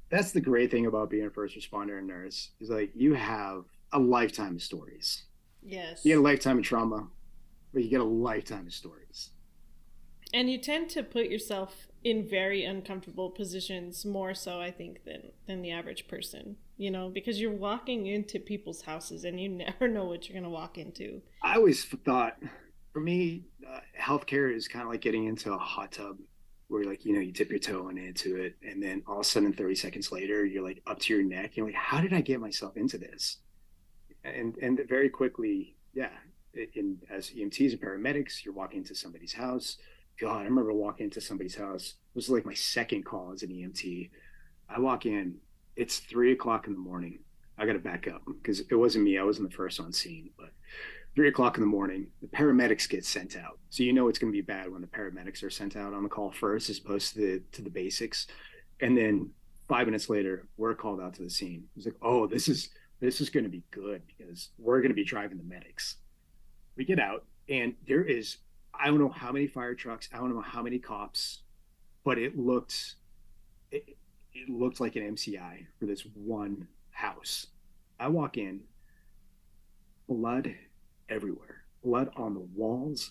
that's the great thing about being a first responder and nurse is like you have a lifetime of stories. Yes. You get a lifetime of trauma. but you get a lifetime of stories. And you tend to put yourself in very uncomfortable positions more so, I think, than the average person, you know, because you're walking into people's houses and you never know what you're going to walk into. I always thought, for me, healthcare is kind of like getting into a hot tub where, like, you dip your toe into it, and then all of a sudden, 30 seconds later, you're like up to your neck. You're like, how did I get myself into this? And very quickly, yeah, as EMTs and paramedics, you're walking into somebody's house. God, I remember walking into somebody's house. It was like my second call as an EMT. I walk in, it's 3 o'clock in the morning. I got to back up because it wasn't me. I wasn't the first on scene, but 3 o'clock in the morning, the paramedics get sent out. So you know it's going to be bad when the paramedics are sent out on the call first, as opposed to the basics. And then 5 minutes later, we're called out to the scene. It's like, oh, this is going to be good because we're going to be driving the medics. We get out, and there is, I don't know how many fire trucks, I don't know how many cops, but it looked like an MCI for this one house. I walk in, blood everywhere, blood on the walls,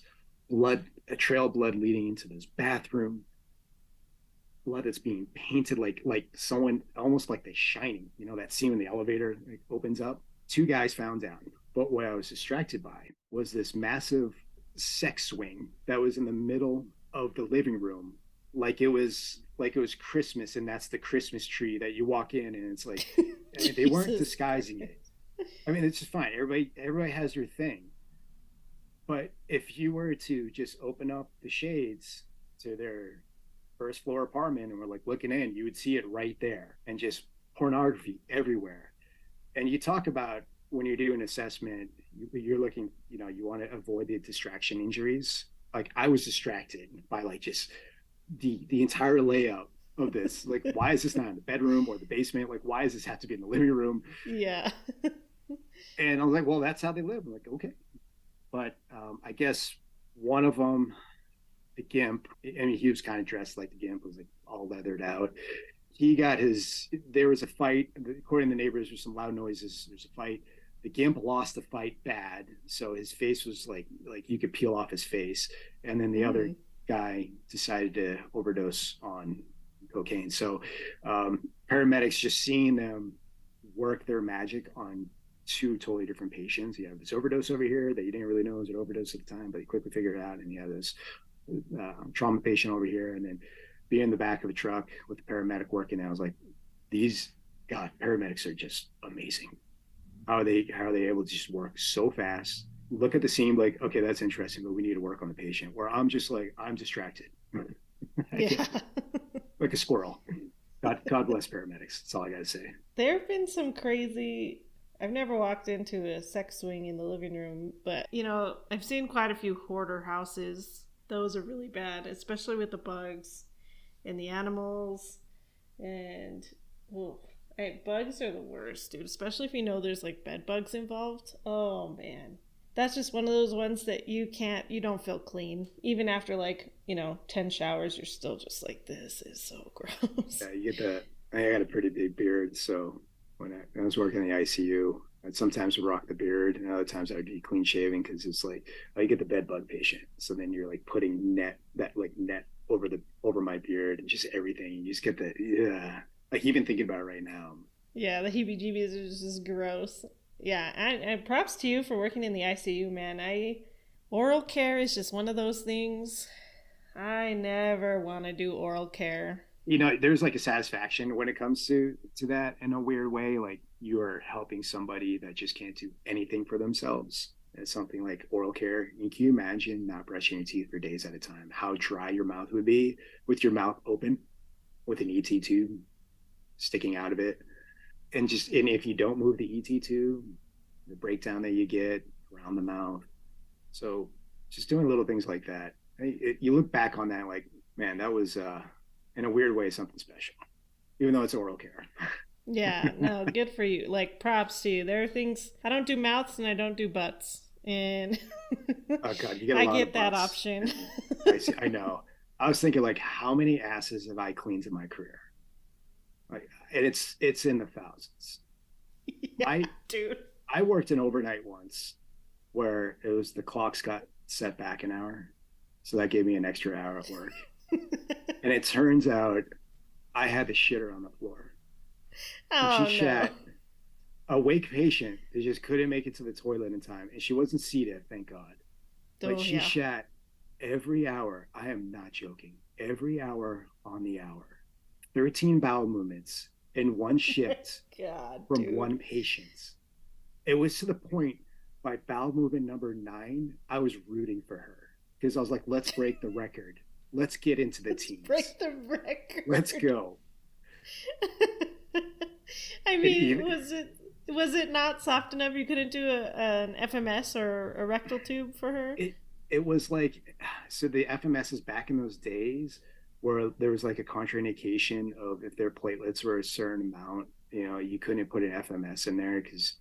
blood, a trail of blood leading into this bathroom, blood that's being painted like someone, almost like The Shining, that scene when the elevator like opens up. Two guys found down, but what I was distracted by was this massive sex swing that was in the middle of the living room, like it was Christmas, and that's the Christmas tree that you walk in, and it's like, and they weren't disguising it. I mean, it's just fine. Everybody has your thing. But if you were to just open up the shades to their first floor apartment and we're like looking in, you would see it right there, and just pornography everywhere. And you talk about when you're doing assessment, you're looking, you want to avoid the distraction injuries. Like, I was distracted by like just the entire layout of this. Like, why is this not in the bedroom or the basement? Like, why does this have to be in the living room? Yeah. And I was like, well, that's how they live. I'm like, okay. But I guess one of them, the Gimp, I mean, he was kind of dressed like the Gimp, was like all leathered out. There was a fight. According to the neighbors, there's some loud noises. There's a fight. The Gimp lost the fight bad. So his face was like you could peel off his face. And then the other guy decided to overdose on cocaine. So paramedics, just seeing them work their magic on two totally different patients. You have this overdose over here that you didn't really know was an overdose at the time, but you quickly figured it out. And you have this trauma patient over here, and then being in the back of a truck with the paramedic working. I was like, paramedics are just amazing. How are they able to just work so fast? Look at the scene, like, okay, that's interesting, but we need to work on the patient. Where I'm just like, I'm distracted. Yeah. Like a squirrel. God bless paramedics. That's all I got to say. There have been some crazy. I've never walked into a sex swing in the living room, but I've seen quite a few hoarder houses. Those are really bad, especially with the bugs and the animals. And bugs are the worst, dude. Especially if there's like bed bugs involved. Oh man, that's just one of those ones that you don't feel clean. Even after 10 showers, you're still just like, this is so gross. Yeah, you get that. I got a pretty big beard, so when I was working in the ICU, I'd sometimes rock the beard, and other times I'd be clean shaven because it's like, you get the bed bug patient. So then you're like putting net over my beard and just everything. You just get like, even thinking about it right now. Yeah, the heebie-jeebies are just gross. Yeah, and props to you for working in the ICU, man. Oral care is just one of those things. I never want to do oral care. There's like a satisfaction when it comes to that, in a weird way. Like, you are helping somebody that just can't do anything for themselves. It's something like oral care. Can you imagine not brushing your teeth for days at a time? How dry your mouth would be with your mouth open, with an ET tube sticking out of it. And if you don't move the ET tube, the breakdown that you get around the mouth. So just doing little things like that. You look back on that like, man, that was in a weird way something special, even though it's oral care. Yeah, no, good for you. Like, props to you. There are things, I don't do mouths and I don't do butts. And oh God, you get a lot I get of that butts. option. I know. I was thinking, like, how many asses have I cleaned in my career? Like, and it's in the thousands. Yeah, dude. I worked an overnight once where it was, the clocks got set back an hour. So that gave me an extra hour at work. And it turns out I had the shitter on the floor. And she Oh no. shat, a wake patient that just couldn't make it to the toilet in time. And she wasn't seated, thank God. But Oh she yeah. shat every hour. I am not joking. Every hour on the hour. 13 bowel movements in one shift God, from dude. one patient. It was to the point by bowel movement number 9, I was rooting for her because I was like, let's break the record. Let's get into the Let's teens. break the record. Let's go. I And mean, even, was it not soft enough you couldn't do an FMS or a rectal tube for her? it it was like, so the FMS is back in those days where there was like a contraindication of if their platelets were a certain amount, you couldn't put an FMS in there because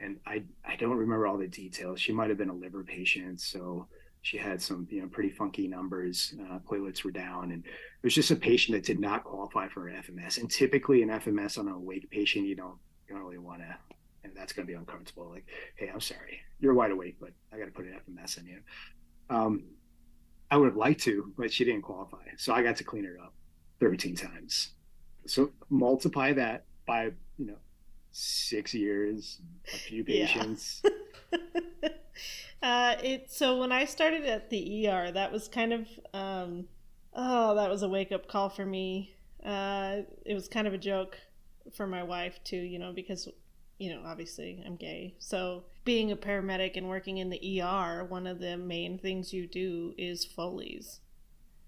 and I don't remember all the details. She might have been a liver patient, so she had some pretty funky numbers. Platelets were down, and it was just a patient that did not qualify for an FMS. And typically, an FMS on an awake patient, you don't really want to, and that's going to be uncomfortable. Like, hey, I'm sorry, you're wide awake, but I got to put an FMS in you. Um, I would have liked to, but she didn't qualify, so I got to clean her up 13 times. So multiply that by 6 years, a few Yeah. patients. So when I started at the ER, that was kind of oh, that was a wake up call for me. It was kind of a joke for my wife too, because obviously I'm gay. So being a paramedic and working in the ER, one of the main things you do is Foley's.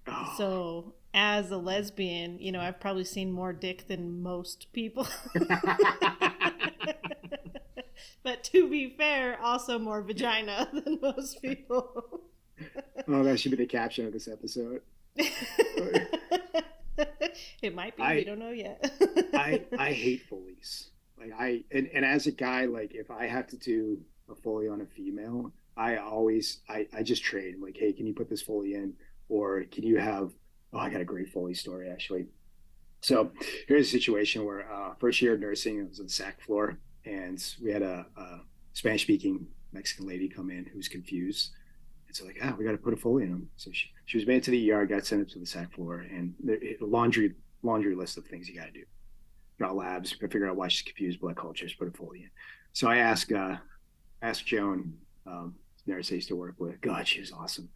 Oh. So as a lesbian, I've probably seen more dick than most people. But to be fair, also more vagina than most people. Oh, that should be the caption of this episode. It might be. We I don't know yet. I hate Foley's. Like and as a guy, like if I have to do a Foley on a female, I just trade. Like, hey, can you put this Foley in? Or can you have I got a great Foley story actually. So here's a situation where first year of nursing, I was on the SAC floor, and we had a Spanish speaking Mexican lady come in who was confused. And so like, we got to put a Foley in him. So she was made to the ER, got sent up to the SAC floor, and a laundry list of things you got to do. Draw labs, figure out why she's confused, blood cultures, put a Foley in. So I asked Joan, nurse I used to work with. God, she was awesome.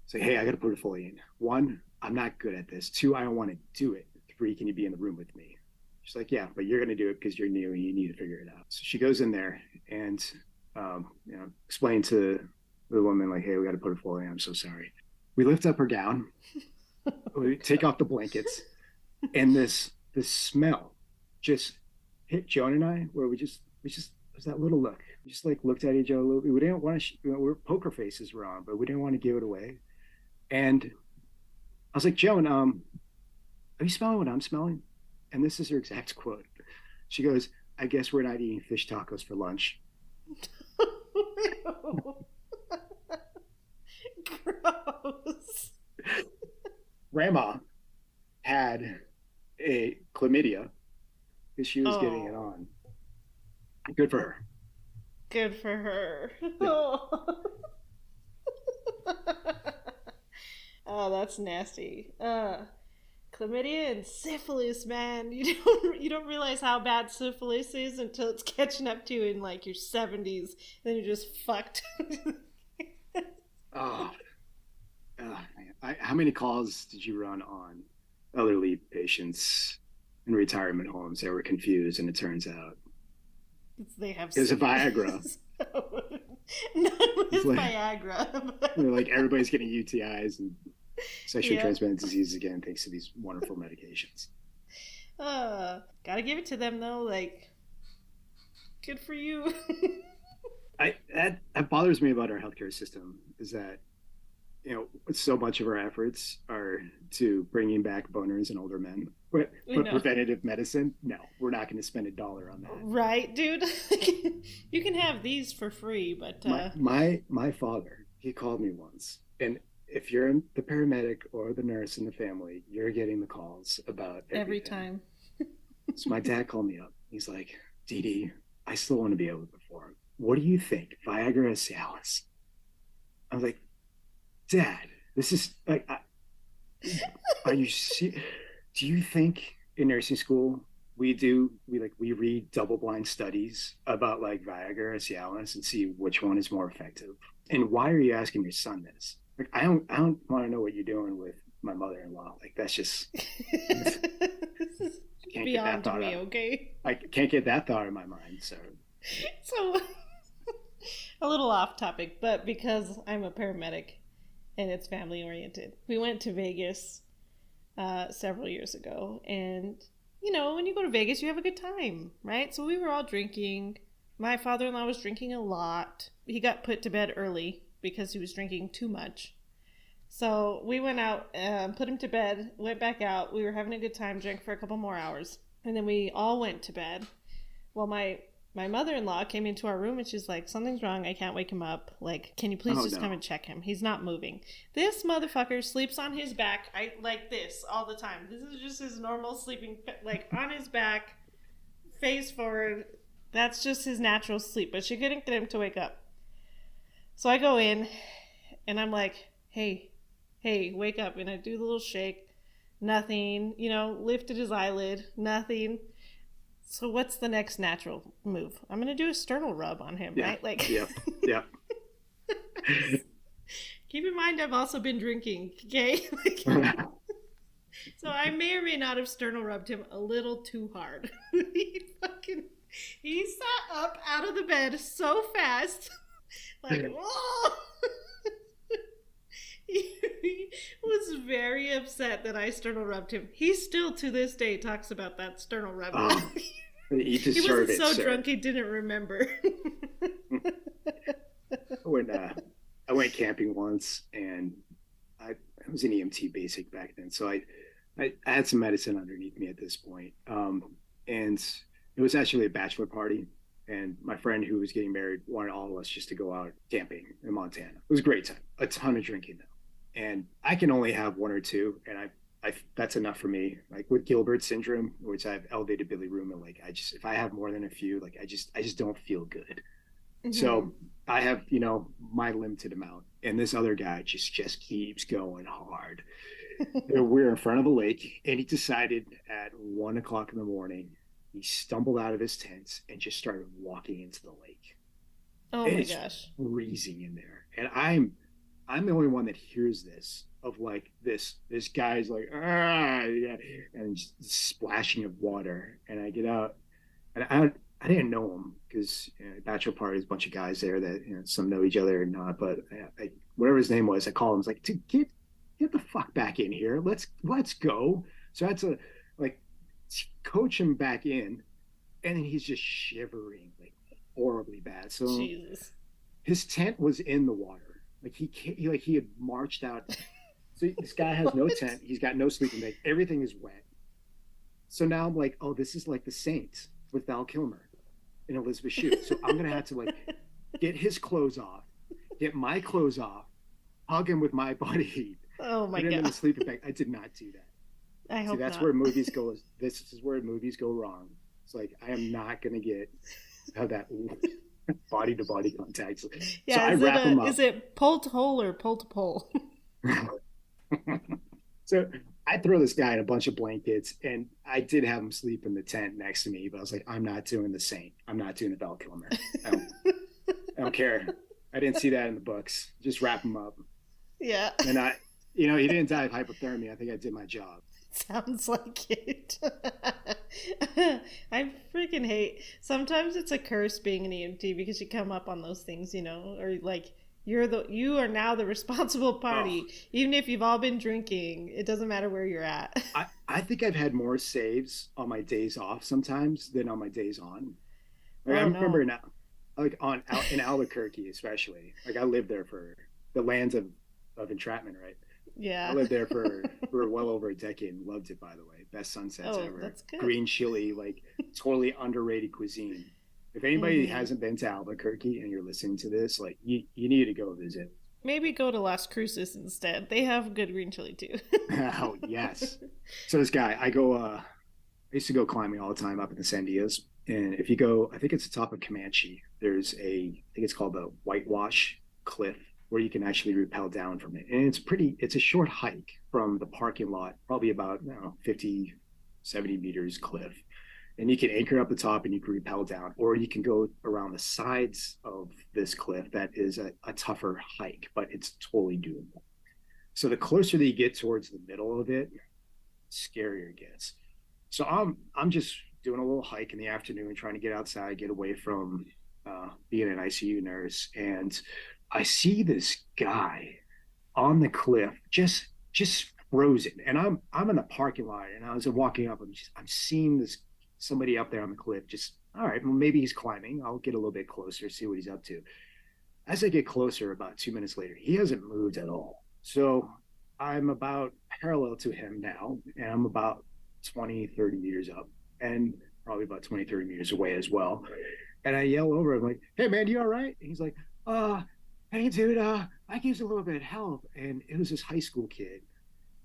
Say, hey, I got to put a Foley in. 1, I'm not good at this. 2, I don't want to do it. 3, can you be in the room with me? She's like, yeah, but you're going to do it because you're new and you need to figure it out. So she goes in there and, explain to the woman, like, hey, we got to put a Foley in. I'm so sorry. We lift up her gown. We take off the blankets. And this smell just hit Joan and I, where we just was that little look. We just like looked at each other a little bit. We didn't want to, we're poker faces were on, but we didn't want to give it away. And I was like, Joan, are you smelling what I'm smelling? And this is her exact quote. She goes, I guess we're not eating fish tacos for lunch. Gross. Grandma had a chlamydia because she was getting it on. Good for her. Good for her. Yeah. Oh, that's nasty. Chlamydia and syphilis, man. You don't realize how bad syphilis is until it's catching up to you in like your 70s. Then you're just fucked. Oh, how many calls did you run on elderly patients in retirement homes that were confused, and it turns out They have it's a Viagra. Not with like, Viagra. They're like, everybody's getting UTIs and sexually transmitted diseases again thanks to these wonderful medications. Gotta give it to them though. Like, good for you. That bothers me about our healthcare system is that so much of our efforts are to bringing back boners and older men, but preventative medicine, no, we're not going to spend $1 on that. Right, dude. You can have these for free, but my father, he called me once, and if you're the paramedic or the nurse in the family, you're getting the calls about everything. Every time. So my dad called me up. He's like, Dee, I still want to be able to perform. What do you think? Viagra or Cialis? I was like, Dad, this is like, are you do you think in nursing school we read double blind studies about like Viagra or Cialis and see which one is more effective? And why are you asking your son this? Like, I don't want to know what you're doing with my mother-in-law. Like, that's just This is can't get that beyond thought me, out. okay? I can't get that thought in my mind. So, So, a little off topic, but because I'm a paramedic and it's family oriented, we went to Vegas several years ago. And, when you go to Vegas, you have a good time, right? So we were all drinking. My father in law was drinking a lot. He got put to bed early because he was drinking too much. So we went out, put him to bed, went back out. We were having a good time, drank for a couple more hours. And then we all went to bed. Well, my mother-in-law came into our room and she's like, something's wrong. I can't wake him up. Like, can you please oh just come no, and check him? He's not moving. This motherfucker sleeps on his back, like this all the time. This is just his normal sleeping, like on his back, face forward. That's just his natural sleep. But she couldn't get him to wake up. So I go in and I'm like, hey, wake up. And I do the little shake. Nothing. Lifted his eyelid. Nothing. So what's the next natural move? I'm gonna do a sternal rub on him, yeah, right? Like, yeah, yeah. keep in mind I've also been drinking, okay? Like, so I may or may not have sternal rubbed him a little too hard. He sat up out of the bed so fast, like, whoa! He was very upset that I sternal rubbed him. He still to this day talks about that sternal rubbing. You He deserve wasn't it, so sir. drunk he didn't remember. when I went camping once, and I was an EMT basic back then, so I had some medicine underneath me at this point, and it was actually a bachelor party, and my friend who was getting married wanted all of us just to go out camping in Montana. It was a great time, a ton of drinking though, and I can only have one or two, and I that's enough for me. Like with Gilbert syndrome, which I have elevated bilirubin, like if I have more than a few, like I just don't feel good. Mm-hmm. So I have, my limited amount, and this other guy just keeps going hard. We're in front of a lake, and he decided at 1 o'clock in the morning, he stumbled out of his tent and just started walking into the lake. Oh my It's gosh. freezing in there, and I'm the only one that hears this of like this guy's like yeah, and just splashing of water, and I get out, and I didn't know him because bachelor party is a bunch of guys there that some know each other or not, but whatever his name was, I called him. I was like, dude, get the fuck back in here. Let's go. So I had to like coach him back in, and then he's just shivering like horribly bad. So Jesus. his tent was in the water. Like he had marched out. So this guy has no What? tent. He's got no sleeping bag. Everything is wet. So now I'm like, oh, this is like The Saint with Val Kilmer and Elizabeth Shue. So I'm gonna have to like get his clothes off, get my clothes off, hug him with my body heat, Oh my put him in the god. sleeping bag. I did not do that. I See, hope that's not. where movies go. This is where movies go wrong. It's like I am not gonna have that body to body contact. So Yeah, I wrap him up. is it pole to hole or pole to pole? So I throw this guy in a bunch of blankets, and I did have him sleep in the tent next to me, but I was like, I'm not doing The Saint. I'm not doing the Val Kilmer. I don't care. I didn't see that in the books. Just wrap him up. Yeah. And he didn't die of hypothermia. I think I did my job. Sounds like it. I freaking hate. Sometimes it's a curse being an EMT because you come up on those things, or like you are now the responsible party, Oh, even if you've all been drinking. It doesn't matter where you're at. I think I've had more saves on my days off sometimes than on my days on. Like I Oh remember no. now, like out in Albuquerque, especially. Like I lived there for the lands of entrapment, right? I Yeah. lived there for well over a decade and loved it, by the way. Best sunsets Oh, ever. that's good. Green chili, like totally underrated cuisine. If anybody Hmm. hasn't been to Albuquerque and you're listening to this, like you need to go visit. Maybe go to Las Cruces instead. They have good green chili too. Oh yes. So this guy, I used to go climbing all the time up in the Sandias. And if you go, I think it's the top of Comanche, there's I think it's called the Whitewash Cliff. where you can actually rappel down from it. And it's a short hike from the parking lot, probably about 50, 70 meters cliff. And you can anchor up the top and you can rappel down, or you can go around the sides of this cliff that is a tougher hike, but it's totally doable. So the closer that you get towards the middle of it, scarier it gets. So I'm just doing a little hike in the afternoon, trying to get outside, get away from being an ICU nurse, and I see this guy on the cliff, just frozen. And I'm in the parking lot, and I was walking up. I'm seeing this somebody up there on the cliff. Just all right, well maybe he's climbing. I'll get a little bit closer, see what he's up to. As I get closer, about 2 minutes later, he hasn't moved at all. So I'm about parallel to him now, and I'm about 20, 30 meters up, and probably about 20, 30 meters away as well. And I yell over him like, "Hey man, you all right?" And he's like, "Hey dude, I could use a little bit of help." And it was this high school kid.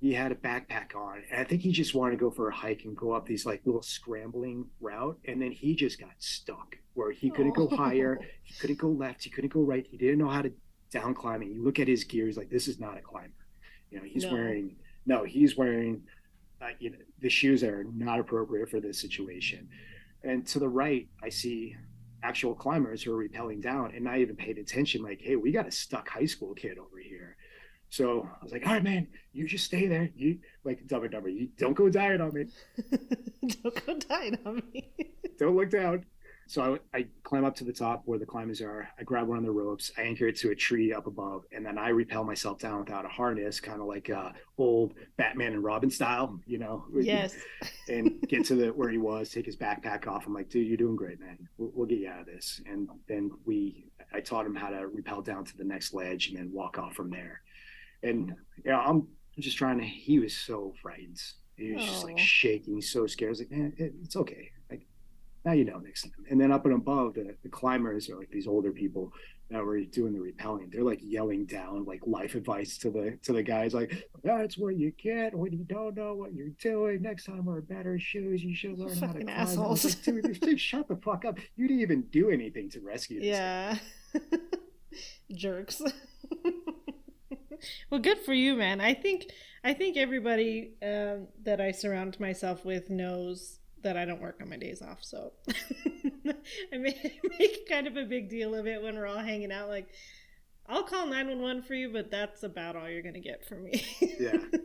He had a backpack on, and I think he just wanted to go for a hike and go up these like little scrambling route. And then he just got stuck where he couldn't go higher, he couldn't go left, he couldn't go right. He didn't know how to down climb it. You look at his gear, he's like, "This is not a climber." He's wearing the shoes that are not appropriate for this situation. And to the right, I see actual climbers who are rappelling down and not even paying attention. Like, "Hey, we got a stuck high school kid over here." So I was like, "All right, man, you just stay there. You like Dumb and Dumber. You don't go dying on me. Don't go dying on me. Don't look down." So I climb up to the top where the climbers are. I grab one of the ropes. I anchor it to a tree up above, and then I rappel myself down without a harness, kind of like old Batman and Robin style, Yes. And get to where he was, take his backpack off. I'm like, "Dude, you're doing great, man. We'll get you out of this." And then I taught him how to rappel down to the next ledge and then walk off from there. And I'm just trying to. He was so frightened. He was just like shaking, so scared. I was like, "Man, it's okay. Like, now next time." And then up and above, the climbers are like these older people that were doing the rappelling. They're like yelling down like life advice to the guys, like, "That's what you get when you don't know what you're doing. Next time wear better shoes. You should learn how to climb." Assholes. I was like, dude, shut the fuck up. You didn't even do anything to rescue this guy. Jerks. Well, good for you, man. I think everybody that I surround myself with knows that I don't work on my days off, so I make kind of a big deal of it when we're all hanging out. Like, I'll call 911 for you, but that's about all you're gonna get from me.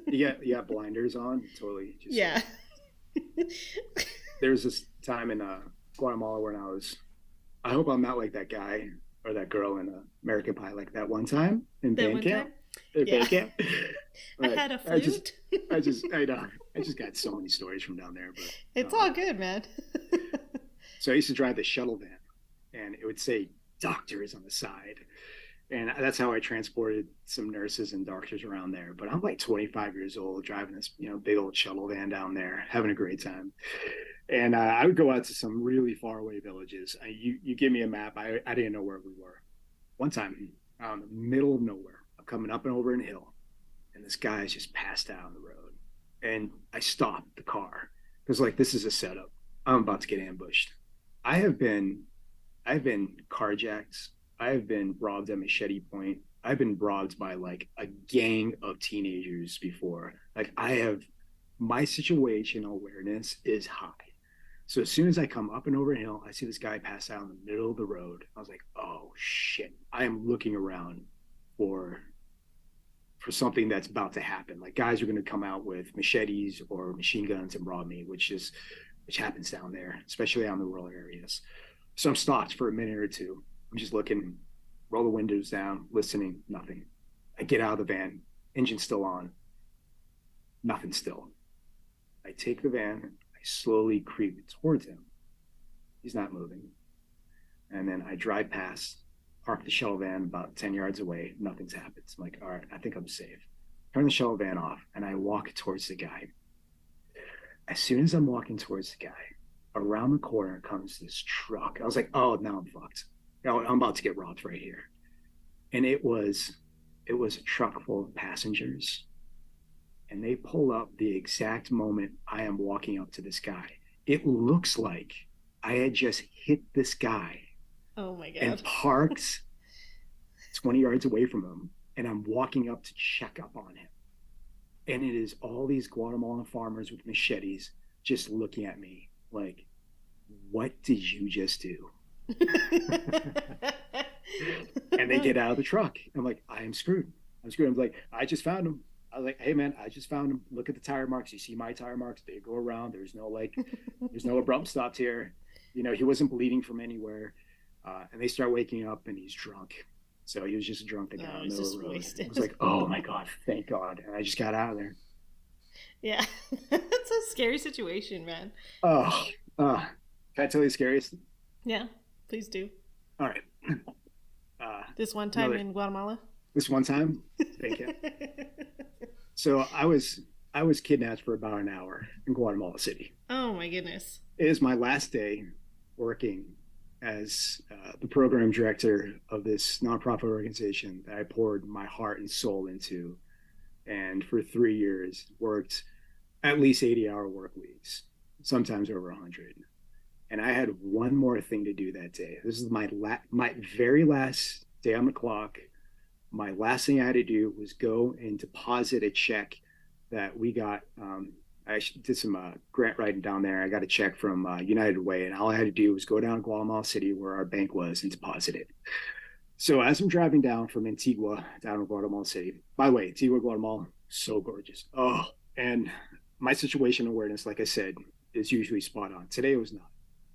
Yeah, you got blinders on, totally. Just yeah. There was this time in Guatemala when I hope I'm not like that guy or that girl in American Pie, like that one time in band camp. Yeah. I had a flute. I just got so many stories from down there, but it's all good, man. So I used to drive the shuttle van, and it would say "doctors" on the side, and that's how I transported some nurses and doctors around there. But I'm like 25 years old, driving this big old shuttle van down there, having a great time. And I would go out to some really far away villages. You give me a map, I didn't know where we were. One time, out in the middle of nowhere, I'm coming up and over a hill, and this guy is just passed out on the road. And I stopped the car because, like, this is a setup. I'm about to get ambushed. I've been carjacked. I have been robbed at machete point. I've been robbed by like a gang of teenagers before. Like, my situational awareness is high. So as soon as I come up and over a hill, I see this guy pass out in the middle of the road. I was like, "Oh shit!" I am looking around for something that's about to happen. Like, guys are going to come out with machetes or machine guns and rob me, which happens down there, especially out in the rural areas. So I'm stopped for a minute or two. I'm just looking, roll the windows down, listening, nothing. I get out of the van, engine still on, nothing still. I take the van, I slowly creep towards him. He's not moving. And then I drive past, park the shuttle van about 10 yards away. Nothing's happened. So I'm like, all right, I think I'm safe. Turn the shuttle van off, and I walk towards the guy. As soon as I'm walking towards the guy, around the corner comes this truck. I was like, "Oh, now I'm fucked. I'm about to get robbed right here." And it was a truck full of passengers. And they pull up the exact moment I am walking up to this guy. It looks like I had just hit this guy. Oh my God. And parked 20 yards away from him, and I'm walking up to check up on him. And it is all these Guatemalan farmers with machetes just looking at me like, what did you just do? And they get out of the truck. I'm like, I am screwed. I'm screwed. I'm like, I just found him. I was like, hey man, I just found him. Look at the tire marks. You see my tire marks? They go around. There's no abrupt stops here. You know, he wasn't bleeding from anywhere. And they start waking up, and he's drunk. So he was just drunk. He's just wasted. I was like, oh my God, thank God. And I just got out of there. Yeah. That's a scary situation, man. Can I tell you the scariest? Yeah, please do. All right. This one time in Guatemala? This one time? Thank you. So I was kidnapped for about an hour in Guatemala City. Oh my goodness. It is my last day working as the program director of this nonprofit organization that I poured my heart and soul into. And for 3 years, worked at least 80-hour work weeks, sometimes over 100. And I had one more thing to do that day. This is my very last day on the clock. My last thing I had to do was go and deposit a check that we got. I did some grant writing down there. I got a check from United Way, and all I had to do was go down to Guatemala City where our bank was and deposit it. So as I'm driving down from Antigua down to Guatemala City, by the way, Antigua, Guatemala, so gorgeous. Oh, and my situation awareness, like I said, is usually spot on. Today it was not.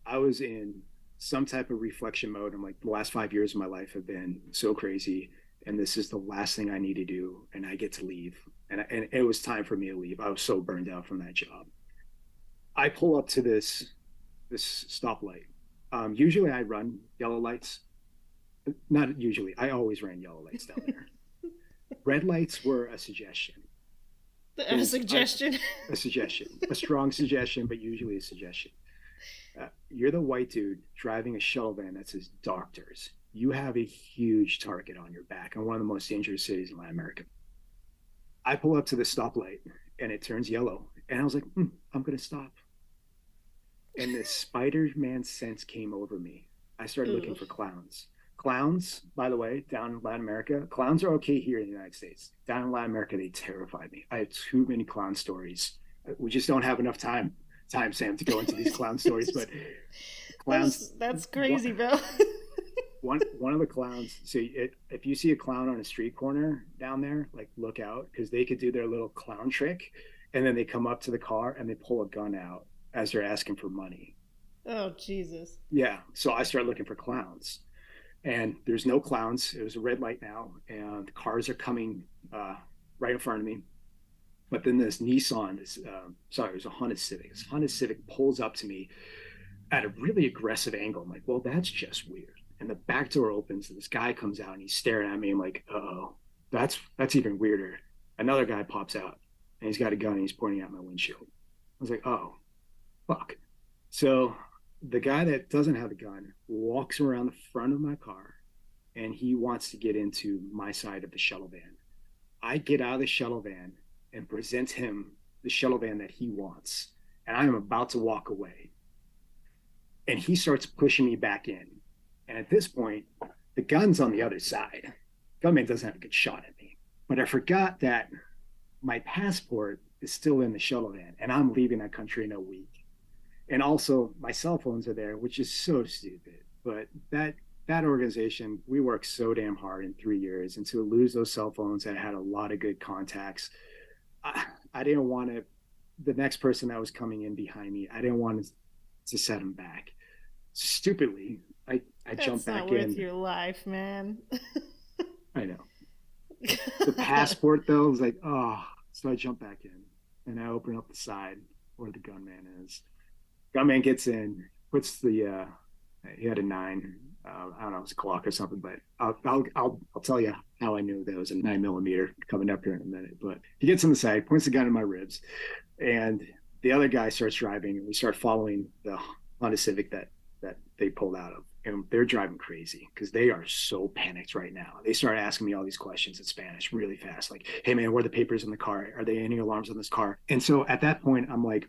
I was in some type of reflection mode. I'm like, the last 5 years of my life have been so crazy, and this is the last thing I need to do, and I get to leave. And it was time for me to leave. I was so burned out from that job. I pull up to this stoplight. Usually I run yellow lights. Not usually. I always ran yellow lights down there. Red lights were a suggestion. A suggestion? A suggestion. A strong suggestion, but usually a suggestion. You're the white dude driving a shuttle van that says doctors. You have a huge target on your back in one of the most dangerous cities in Latin America. I pull up to the stoplight, and it turns yellow. And I was like, I'm going to stop. And this Spider-Man sense came over me. I started looking for clowns. Clowns, by the way, down in Latin America, clowns are okay here in the United States. Down in Latin America, they terrified me. I have too many clown stories. We just don't have enough time, Sam, to go into these clown stories. But clowns, that's crazy, bro. One of the clowns. So if you see a clown on a street corner down there, like look out, because they could do their little clown trick, and then they come up to the car and they pull a gun out as they're asking for money. Oh Jesus! Yeah. So I started looking for clowns. And there's no clowns. It was a red light now, and the cars are coming right in front of me. But then this Nissan, it was a Honda Civic. This Honda Civic pulls up to me at a really aggressive angle. I'm like, well, that's just weird. And the back door opens, and this guy comes out, and he's staring at me. I'm like, uh-oh, that's even weirder. Another guy pops out, and he's got a gun, and he's pointing at my windshield. I was like, oh, fuck. So the guy that doesn't have a gun walks around the front of my car, and he wants to get into my side of the shuttle van. I get out of the shuttle van and present him the shuttle van that he wants. And I'm about to walk away. And he starts pushing me back in. And at this point, the gun's on the other side. Gunman doesn't have a good shot at me. But I forgot that my passport is still in the shuttle van, and I'm leaving that country in a week. And also my cell phones are there, which is so stupid. But that organization, we worked so damn hard in 3 years, and to lose those cell phones, I had a lot of good contacts. I didn't want to, the next person that was coming in behind me, I didn't want to set him back. Stupidly, I jumped back in. That's not worth your life, man. I know. The passport though was like, so I jump back in, and I open up the side where the gunman is. Gunman gets in, puts the he had a 9. I don't know, it was a Glock or something, but I'll tell you how I knew that was a 9mm coming up here in a minute. But he gets on the side, points the gun in my ribs, and the other guy starts driving, and we start following the Honda Civic that they pulled out of. And they're driving crazy because they are so panicked right now. They start asking me all these questions in Spanish really fast. Like, hey man, where are the papers in the car? Are there any alarms on this car? And so at that point, I'm like,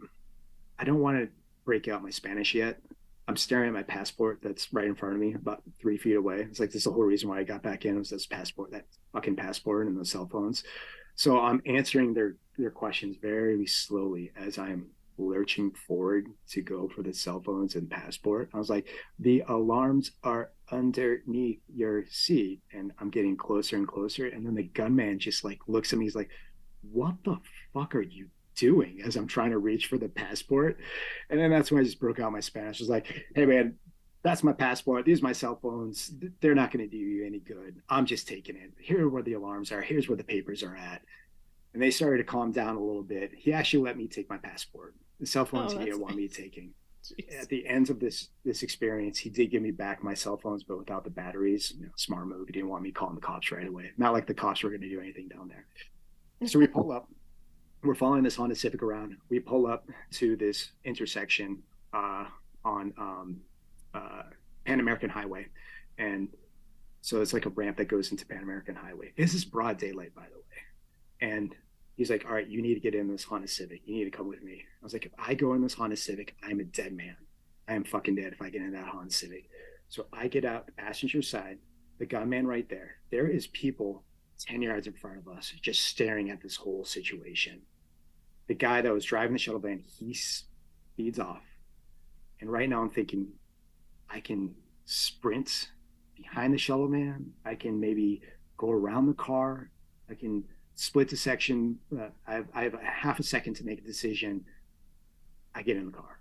I don't want to break out my Spanish yet. I'm staring at my passport that's right in front of me, about 3 feet away. It's like, this is the whole reason why I got back in, was this passport, that fucking passport and the cell phones. So I'm answering their questions very slowly as I'm lurching forward to go for the cell phones and passport. I was like, the alarms are underneath your seat. And I'm getting closer and closer. And then the gunman just like looks at me. He's like, what the fuck are you doing, as I'm trying to reach for the passport? And then that's when I just broke out my Spanish. I was like, hey man, that's my passport. These are my cell phones. They're not going to do you any good. I'm just taking it. Here are where the alarms are. Here's where the papers are at. And they started to calm down a little bit. He actually let me take my passport. The cell phones he didn't want me taking. Jeez. At the end of this experience, he did give me back my cell phones, but without the batteries. Smart move. He didn't want me calling the cops right away. Not like the cops were going to do anything down there. So we pull up. We're following this Honda Civic around. We pull up to this intersection on Pan American Highway. And so it's like a ramp that goes into Pan American Highway. This is broad daylight, by the way. And he's like, all right, you need to get in this Honda Civic. You need to come with me. I was like, if I go in this Honda Civic, I'm a dead man. I am fucking dead if I get in that Honda Civic. So I get out the passenger side, the gunman right there. There is people 10 yards in front of us just staring at this whole situation. The guy that was driving the shuttle van, he speeds off. And right now I'm thinking, I can sprint behind the shuttle van. I can maybe go around the car. I can split the section. I have a half a second to make a decision. I get in the car.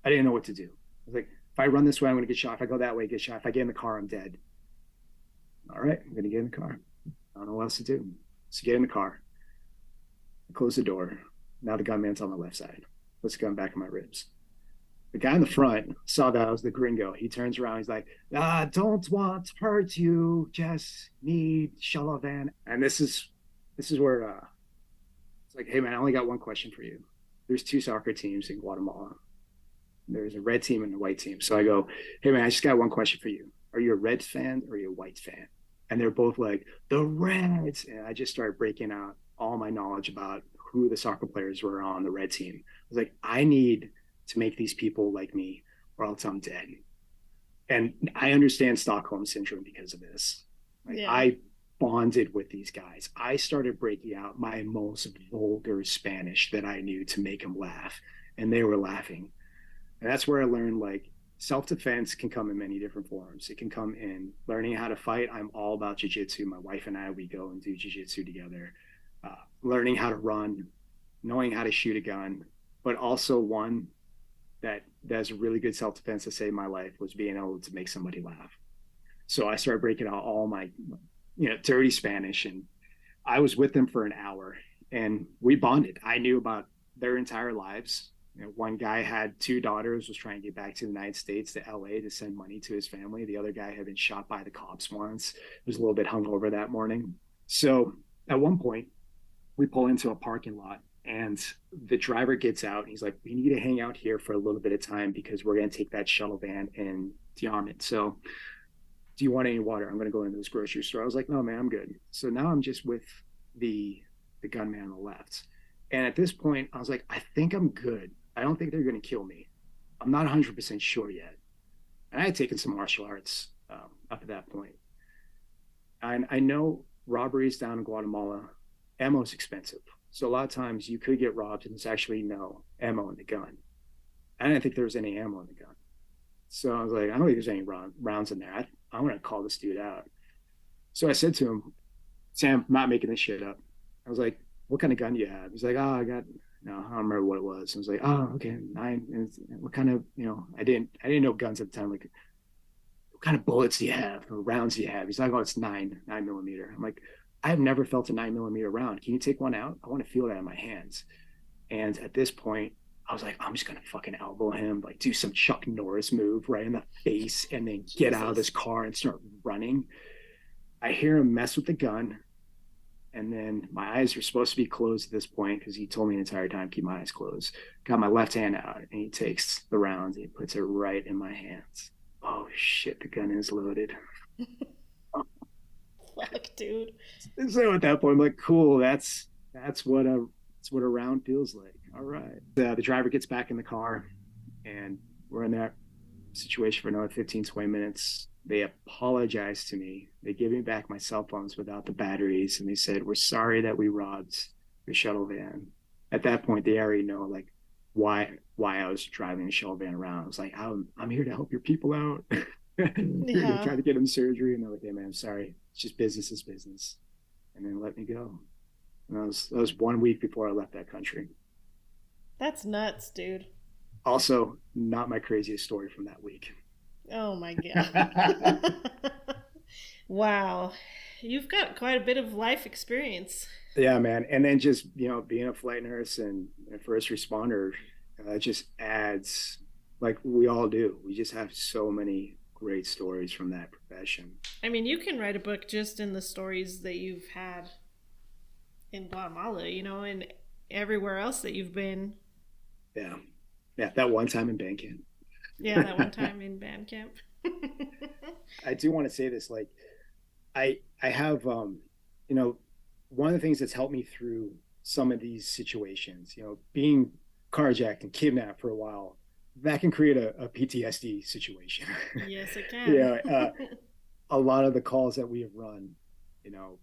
I didn't know what to do. I was like, if I run this way, I'm going to get shot. If I go that way, get shot. If I get in the car, I'm dead. All right, I'm going to get in the car. I don't know what else to do. So get in the car. I close the door. Now the gunman's on my left side. Puts the gun back in my ribs. The guy in the front saw that I was the gringo. He turns around. He's like, don't want to hurt you. Just need shuttle van. And this is where it's like, hey man, I only got one question for you. There's 2 soccer teams in Guatemala. There's a red team and a white team. So I go, hey man, I just got one question for you. Are you a Reds fan or are you a white fan? And they're both like, the Reds. And I just started breaking out all my knowledge about who the soccer players were on the red team. I was like, I need to make these people like me or else I'm dead. And I understand Stockholm syndrome because of this. Like, yeah. I bonded with these guys. I started breaking out my most vulgar Spanish that I knew to make them laugh. And they were laughing. And that's where I learned, like, self-defense can come in many different forms. It can come in learning how to fight. I'm all about jiu-jitsu. My wife and I, we go and do jiu-jitsu together. Learning how to run, knowing how to shoot a gun, but also one that's a really good self-defense to save my life was being able to make somebody laugh. So I started breaking out all my, dirty Spanish, and I was with them for an hour and we bonded. I knew about their entire lives. One guy had 2 daughters, was trying to get back to the United States, to LA, to send money to his family. The other guy had been shot by the cops once. Was a little bit hungover that morning. So at one point, we pull into a parking lot and the driver gets out and he's like, we need to hang out here for a little bit of time because we're going to take that shuttle van and disarm it. So do you want any water? I'm going to go into this grocery store. I was like, no, man, I'm good. So now I'm just with the gunman on the left. And at this point, I was like, I think I'm good. I don't think they're going to kill me. I'm not 100% sure yet. And I had taken some martial arts up at that point. And I know robberies down in Guatemala, ammo is expensive. So a lot of times you could get robbed and there's actually no ammo in the gun. I didn't think there was any ammo in the gun. So I was like, I don't think there's any rounds in there. I'm going to call this dude out. So I said to him, Sam, I'm not making this shit up. I was like, what kind of gun do you have? He's like, I don't remember what it was. I was like, okay, 9. And what kind of, I didn't know guns at the time. Like, what kind of bullets do you have or rounds do you have? He's like, it's 9 millimeter. I'm like, I have never felt a 9 millimeter round. Can you take one out? I want to feel that in my hands. And at this point, I was like, I'm just going to fucking elbow him, like do some Chuck Norris move right in the face and then get out of this car and start running. I hear him mess with the gun. And then my eyes are supposed to be closed at this point because he told me the entire time, keep my eyes closed. Got my left hand out and he takes the rounds and he puts it right in my hands. Oh shit, the gun is loaded. Fuck, dude. So at that point, I'm like, cool, that's what a round feels like. All right. The driver gets back in the car and we're in there. situation for another 15, 20 minutes. They apologized to me. They gave me back my cell phones without the batteries. And they said, we're sorry that we robbed the shuttle van. At that point, they already know like why I was driving the shuttle van around. I was like, I'm here to help your people out. They Yeah. tried to get him surgery. And they're like, hey, man, I'm sorry. It's just business is business. And then let me go. And that was 1 week before I left that country. That's nuts, dude. Also, not my craziest story from that week. Oh my god. Wow. You've got quite a bit of life experience. Yeah, man. And then just, being a flight nurse and a first responder, it just adds, like we all do. We just have so many great stories from that profession. I mean, you can write a book just in the stories that you've had in Guatemala, and everywhere else that you've been. Yeah. Yeah. That one time in Banking. Yeah, that one time in band camp. I do want to say this, like, I have, you know, one of the things that's helped me through some of these situations, being carjacked and kidnapped for a while, that can create a PTSD situation. Yes, it can. Yeah, a lot of the calls that we have run, you know,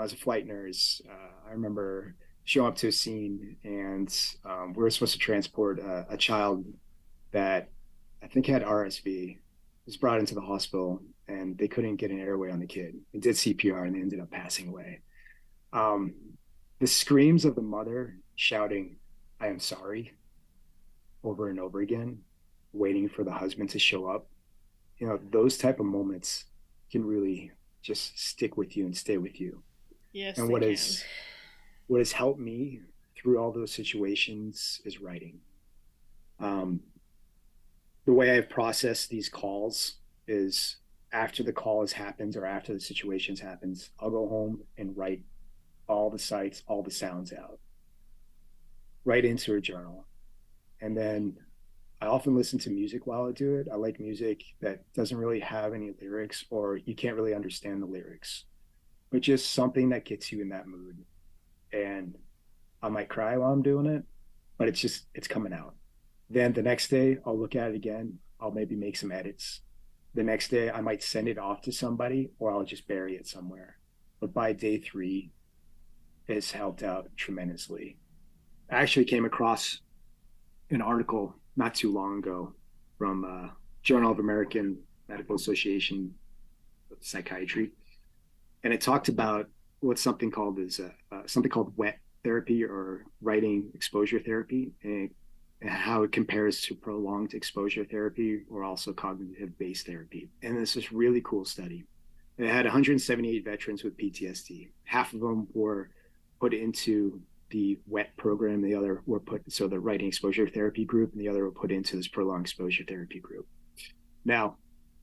as a flight nurse, I remember showing up to a scene and we were supposed to transport a child that I think had RSV. Was brought into the hospital and they couldn't get an airway on the kid. They did CPR and they ended up passing away. Um, the screams of the mother shouting, "I am sorry," over and over again, waiting for the husband to show up. Those type of moments can really just stick with you and stay with you. Yes, And they what can. is what has helped me through all those situations is writing. Um, the way I've processed these calls is after the call has happened or after the situations happens, I'll go home and write all the sights, all the sounds out, right into a journal. And then I often listen to music while I do it. I like music that doesn't really have any lyrics or you can't really understand the lyrics, but just something that gets you in that mood. And I might cry while I'm doing it, but it's coming out. Then the next day, I'll look at it again. I'll maybe make some edits. The next day, I might send it off to somebody or I'll just bury it somewhere. But by day 3, it's helped out tremendously. I actually came across an article not too long ago from Journal of American Medical Association of Psychiatry, and it talked about what something called wet therapy or writing exposure therapy, and how it compares to prolonged exposure therapy or also cognitive based therapy. And this is really cool study. It had 178 veterans with PTSD. Half of them were put into the wet program, the other were the writing exposure therapy group, and the other were put into this prolonged exposure therapy group. Now,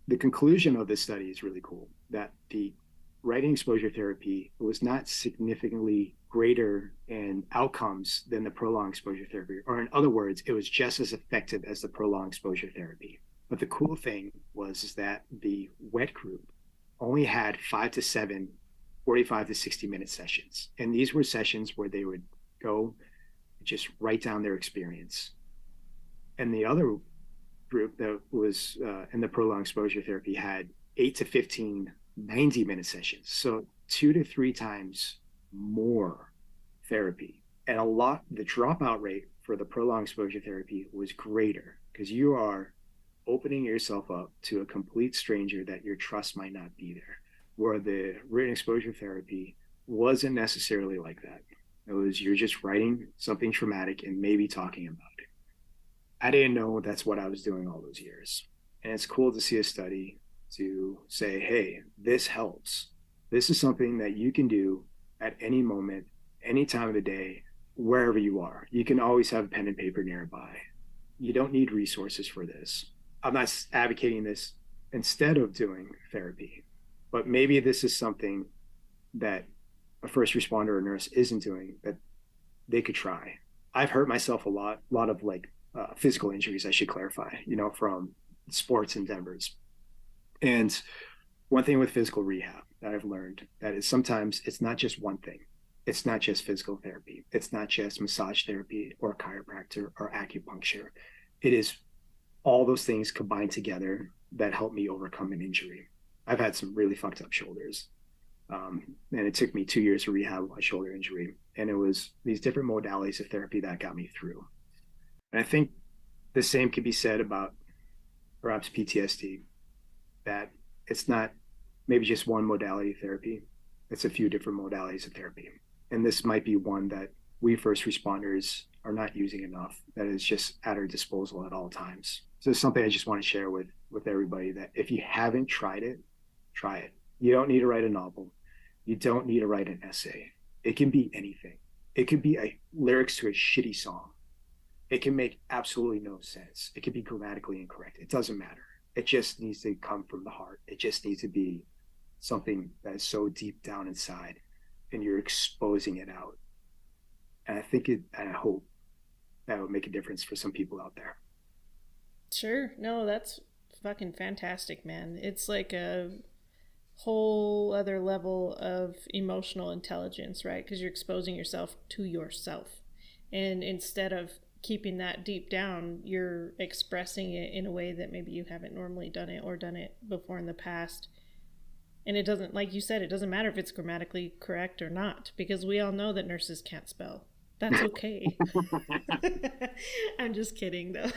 the conclusion of this study is really cool, that the writing exposure therapy was not significantly greater in outcomes than the prolonged exposure therapy, or in other words, it was just as effective as the prolonged exposure therapy. But the cool thing was is that the wet group only had 5 to 7 45 to 60-minute sessions, and these were sessions where they would go just write down their experience. And the other group that was in the prolonged exposure therapy had 8 to 15 90-minute sessions, so 2 to 3 times more therapy. And the dropout rate for the prolonged exposure therapy was greater because you are opening yourself up to a complete stranger that your trust might not be there, where the written exposure therapy wasn't necessarily like that. It was you're just writing something traumatic and maybe talking about it. I didn't know that's what I was doing all those years. And it's cool to see a study to say, hey, this helps. This is something that you can do at any moment, any time of the day, wherever you are. You can always have a pen and paper nearby. You don't need resources for this. I'm not advocating this instead of doing therapy, but maybe this is something that a first responder or nurse isn't doing that they could try. I've hurt myself a lot of like physical injuries, I should clarify, from sports endeavors. And one thing with physical rehab that I've learned that is sometimes it's not just one thing. It's not just physical therapy. It's not just massage therapy or chiropractor or acupuncture. It is all those things combined together that helped me overcome an injury. I've had some really fucked up shoulders. And it took me 2 years to rehab my shoulder injury. And it was these different modalities of therapy that got me through. And I think the same could be said about perhaps PTSD, that it's not maybe just one modality of therapy, it's a few different modalities of therapy. And this might be one that we first responders are not using enough, that is just at our disposal at all times. So it's something I just want to share with everybody, that if you haven't tried it, try it. You don't need to write a novel. You don't need to write an essay. It can be anything. It could be lyrics to a shitty song. It can make absolutely no sense. It could be grammatically incorrect. It doesn't matter. It just needs to come from the heart. It just needs to be something that is so deep down inside, and you're exposing it out. And I hope that would make a difference for some people out there. Sure. No, that's fucking fantastic, man. It's like a whole other level of emotional intelligence, right? Because you're exposing yourself to yourself. And instead of keeping that deep down, you're expressing it in a way that maybe you haven't normally done it or done it before in the past. And it doesn't, like you said, it doesn't matter if it's grammatically correct or not, because we all know that nurses can't spell. That's okay. I'm just kidding, though.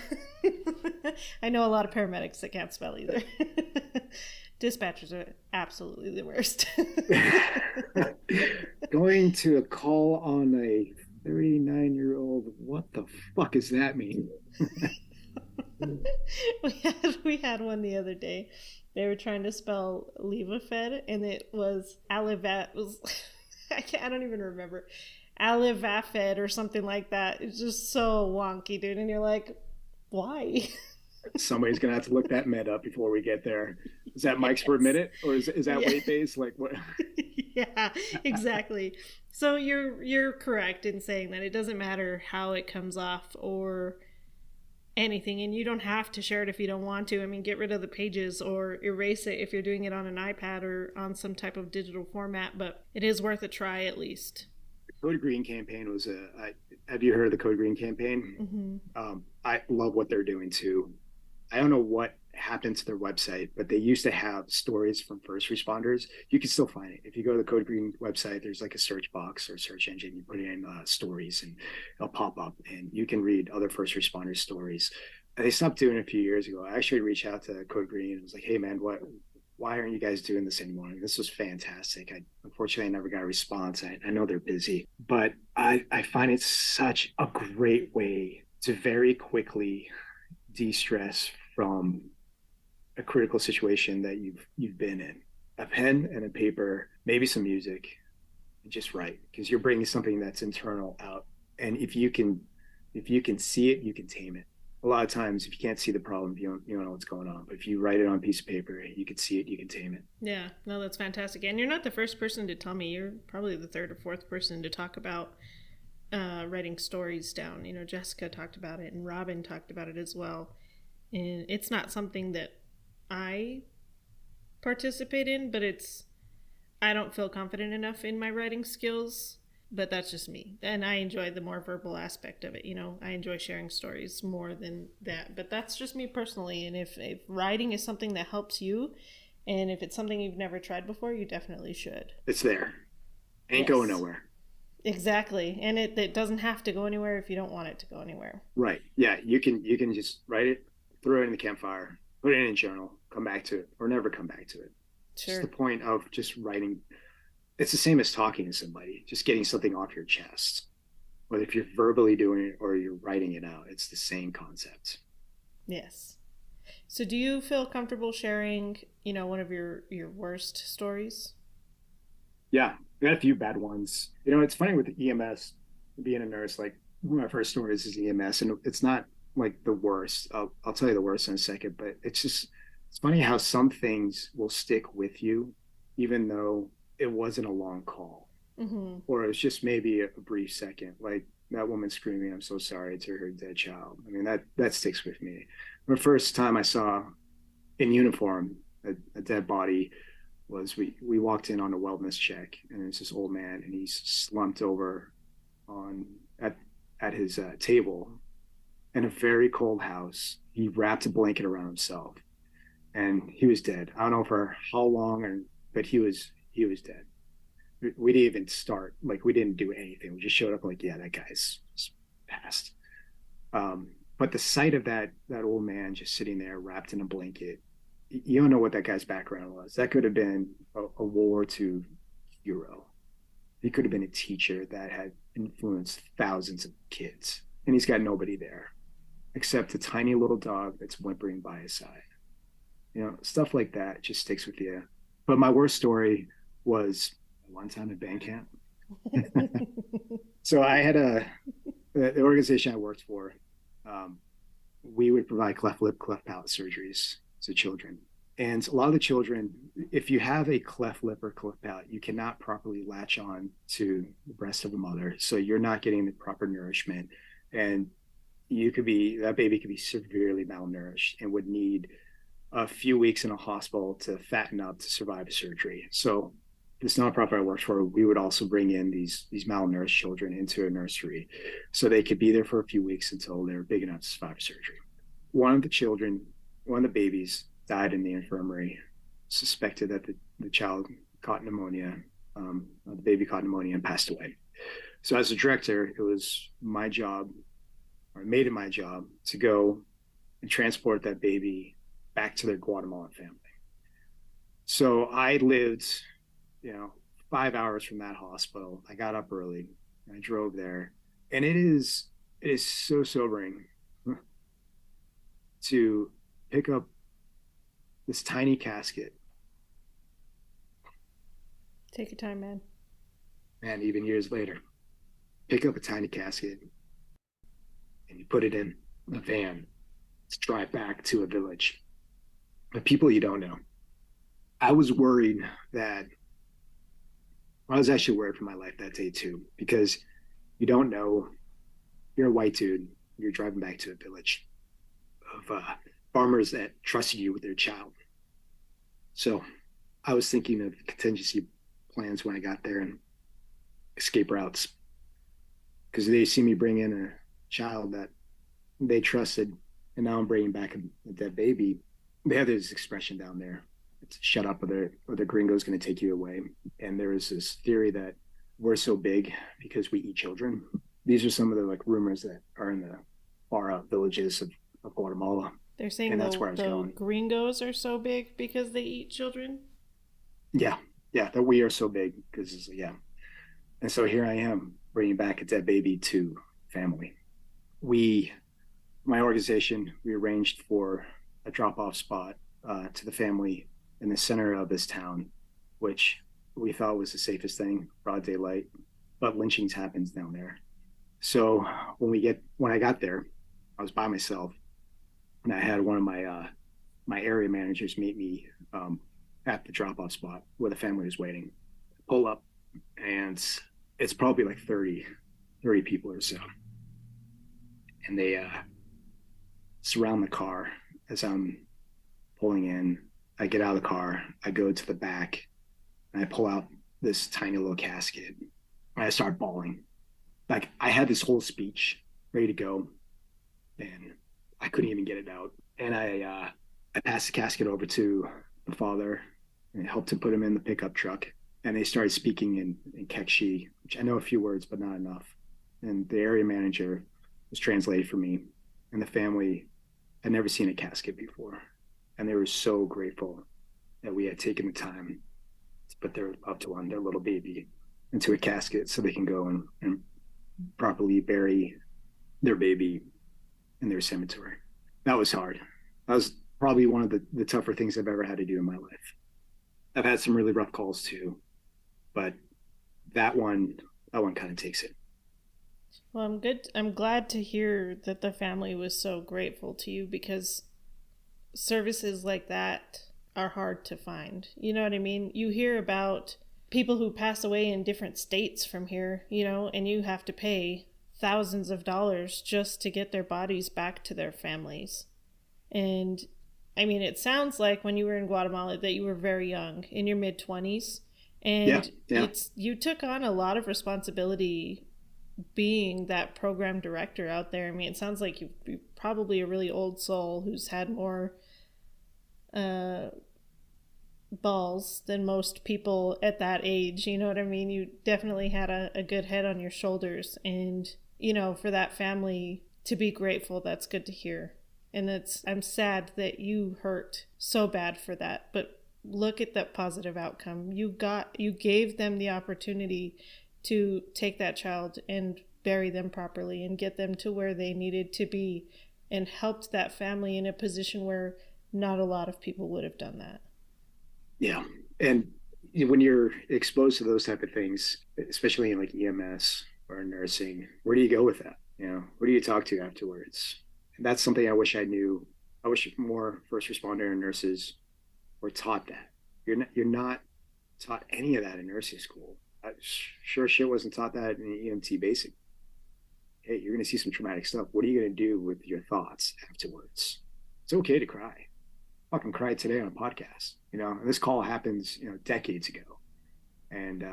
I know a lot of paramedics that can't spell either. Dispatchers are absolutely the worst. Going to a call on a 39-year-old, what the fuck does that mean? we had one the other day. They were trying to spell Levafed, and it was Alivat was I don't even remember. Alivafed or something like that. It's just so wonky, dude. And you're like, why? Somebody's gonna have to look that med up before we get there. Is that mics per minute, or is that weight based? Like what? Yeah, exactly. So you're correct in saying that it doesn't matter how it comes off or anything, and you don't have to share it if you don't want to. I mean, get rid of the pages or erase it if you're doing it on an iPad or on some type of digital format, but it is worth a try at least. The Code Green campaign was have you heard of the Code Green campaign? Mm-hmm. I love what they're doing too. I don't know what happened to their website, but they used to have stories from first responders. You can still find it. If you go to the Code Green website, there's like a search box or search engine. You put in stories and it'll pop up, and you can read other first responders' stories. And they stopped doing it a few years ago. I actually reached out to Code Green and was like, hey, man, why aren't you guys doing this anymore? This was fantastic. Unfortunately, I never got a response. I know they're busy, but I find it such a great way to very quickly de-stress from a critical situation that you've been in. A pen and a paper, maybe some music, and just write, because you're bringing something that's internal out. And if you can see it, you can tame it. A lot of times, if you can't see the problem, you don't know what's going on. But if you write it on a piece of paper, you can see it, you can tame it. Yeah, no, that's fantastic. And you're not the first person to tell me. You're probably the third or fourth person to talk about writing stories down. You know, Jessica talked about it, and Robin talked about it as well. And it's not something that I participate in, but I don't feel confident enough in my writing skills, but that's just me. And I enjoy the more verbal aspect of it. You know, I enjoy sharing stories more than that, but that's just me personally. And if writing is something that helps you, and if it's something you've never tried before, you definitely should. It's there. Ain't going nowhere. Exactly. And it doesn't have to go anywhere if you don't want it to go anywhere. Right. Yeah. You can just write it, throw it in the campfire, put it in a journal, come back to it, or never come back to it. Sure. It's the point of just writing. It's the same as talking to somebody, just getting something off your chest. Whether if you're verbally doing it or you're writing it out, it's the same concept. Yes. So do you feel comfortable sharing, one of your worst stories? Yeah, I got a few bad ones. It's funny with the EMS, being a nurse, like one of my first stories is EMS, and it's not like the worst. I'll tell you the worst in a second, but it's funny how some things will stick with you, even though it wasn't a long call, mm-hmm. or it was just maybe a brief second, like that woman screaming, "I'm so sorry," to her dead child. I mean, that sticks with me. The first time I saw in uniform a dead body was we walked in on a wellness check, and it's this old man, and he's slumped over at his table in a very cold house, he wrapped a blanket around himself, and he was dead. I don't know for how long, but he was dead. We didn't even start, like we didn't do anything. We just showed up like, yeah, that guy's passed. But the sight of that old man just sitting there wrapped in a blanket, you don't know what that guy's background was. That could have been a World War II hero. He could have been a teacher that had influenced thousands of kids, and he's got nobody there except a tiny little dog that's whimpering by his side. Stuff like that just sticks with you. But my worst story was one time at band camp. So I had the organization I worked for. We would provide cleft lip, cleft palate surgeries to children. And a lot of the children, if you have a cleft lip or cleft palate, you cannot properly latch on to the breast of a mother. So you're not getting the proper nourishment. And that baby could be severely malnourished and would need a few weeks in a hospital to fatten up to survive a surgery. So this nonprofit I worked for, we would also bring in these malnourished children into a nursery so they could be there for a few weeks until they're big enough to survive surgery. One of the babies died in the infirmary, suspected that the child caught pneumonia, the baby caught pneumonia and passed away. So as a director, it was my job, or made it my job, to go and transport that baby back to their Guatemalan family. So I lived 5 hours from that hospital. I got up early. I drove there, and it is so sobering to pick up this tiny casket. Take your time, man. And even years later, pick up a tiny casket and you put it in a van to drive back to a village of people you don't know. I was actually worried for my life that day too, because you don't know. You're a white dude. You're driving back to a village of farmers that trusted you with their child. So I was thinking of contingency plans when I got there and escape routes, because they see me bring in a child that they trusted, and now I'm bringing back a dead baby. They have this expression down there: it's "shut up, or the gringo's going to take you away." And there is this theory that we're so big because we eat children. These are some of the rumors that are in the far out villages of Guatemala. They're saying and that's where I was the going. gringos are so big because they eat children? Yeah, that we are so big because, yeah. And so here I am bringing back a dead baby to family. My organization, we arranged for a drop-off spot to the family in the center of this town, which we thought was the safest thing, broad daylight, but lynchings happens down there. So when I got there, I was by myself, and I had one of my area managers meet me at the drop-off spot where the family was waiting. Pull up, and it's probably like 30 people or so, and they surround the car as I'm pulling in. I get out of the car, I go to the back, and I pull out this tiny little casket, and I start bawling. Like, I had this whole speech ready to go, and I couldn't even get it out. And I passed the casket over to the father and helped him put him in the pickup truck. And they started speaking in Kekshi, which I know a few words, but not enough. And the area manager was translating for me, and the family had never seen a casket before. And they were so grateful that we had taken the time to put their loved one, their little baby, into a casket so they can go and properly bury their baby in their cemetery. That was hard. That was probably one of the tougher things I've ever had to do in my life. I've had some really rough calls too, but that one kind of takes it. Well, I'm glad to hear that the family was so grateful to you, because services like that are hard to find. You know what I mean? You hear about people who pass away in different states from here, and you have to pay thousands of dollars just to get their bodies back to their families. And I mean, it sounds like when you were in Guatemala that you were very young, in your mid-20s, and Yeah. you took on a lot of responsibility being that program director out there. I mean, it sounds like you're probably a really old soul who's had more balls than most people at that age. You know what I mean? You definitely had a good head on your shoulders. And, you know, for that family to be grateful, that's good to hear. And I'm sad that you hurt so bad for that. But look at that positive outcome. You gave them the opportunity to take that child and bury them properly and get them to where they needed to be, and helped that family in a position where not a lot of people would have done that. Yeah. And when you're exposed to those type of things, especially in like EMS or nursing, where do you go with that? You know, who do you talk to afterwards? And that's something I wish I knew. I wish more first responder and nurses were taught that. You're not taught any of that in nursing school. Sure shit wasn't taught that in the EMT basic. Hey, you're going to see some traumatic stuff. What are you going to do with your thoughts afterwards? It's okay to cry. I fucking cried today on a podcast, you know, and this call happens, you know, decades ago. And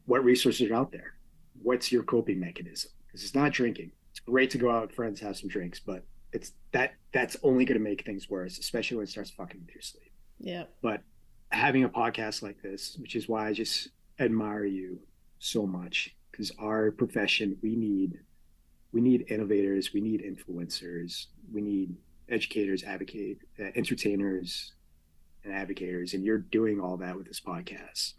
what resources are out there? What's your coping mechanism? Because it's not drinking. It's great to go out with friends, have some drinks, but that's only going to make things worse, especially when it starts fucking with your sleep. Yeah. But having a podcast like this, which is why I just admire you so much, because our profession, we need innovators, we need influencers, we need educators, entertainers, and advocators, and you're doing all that with this podcast.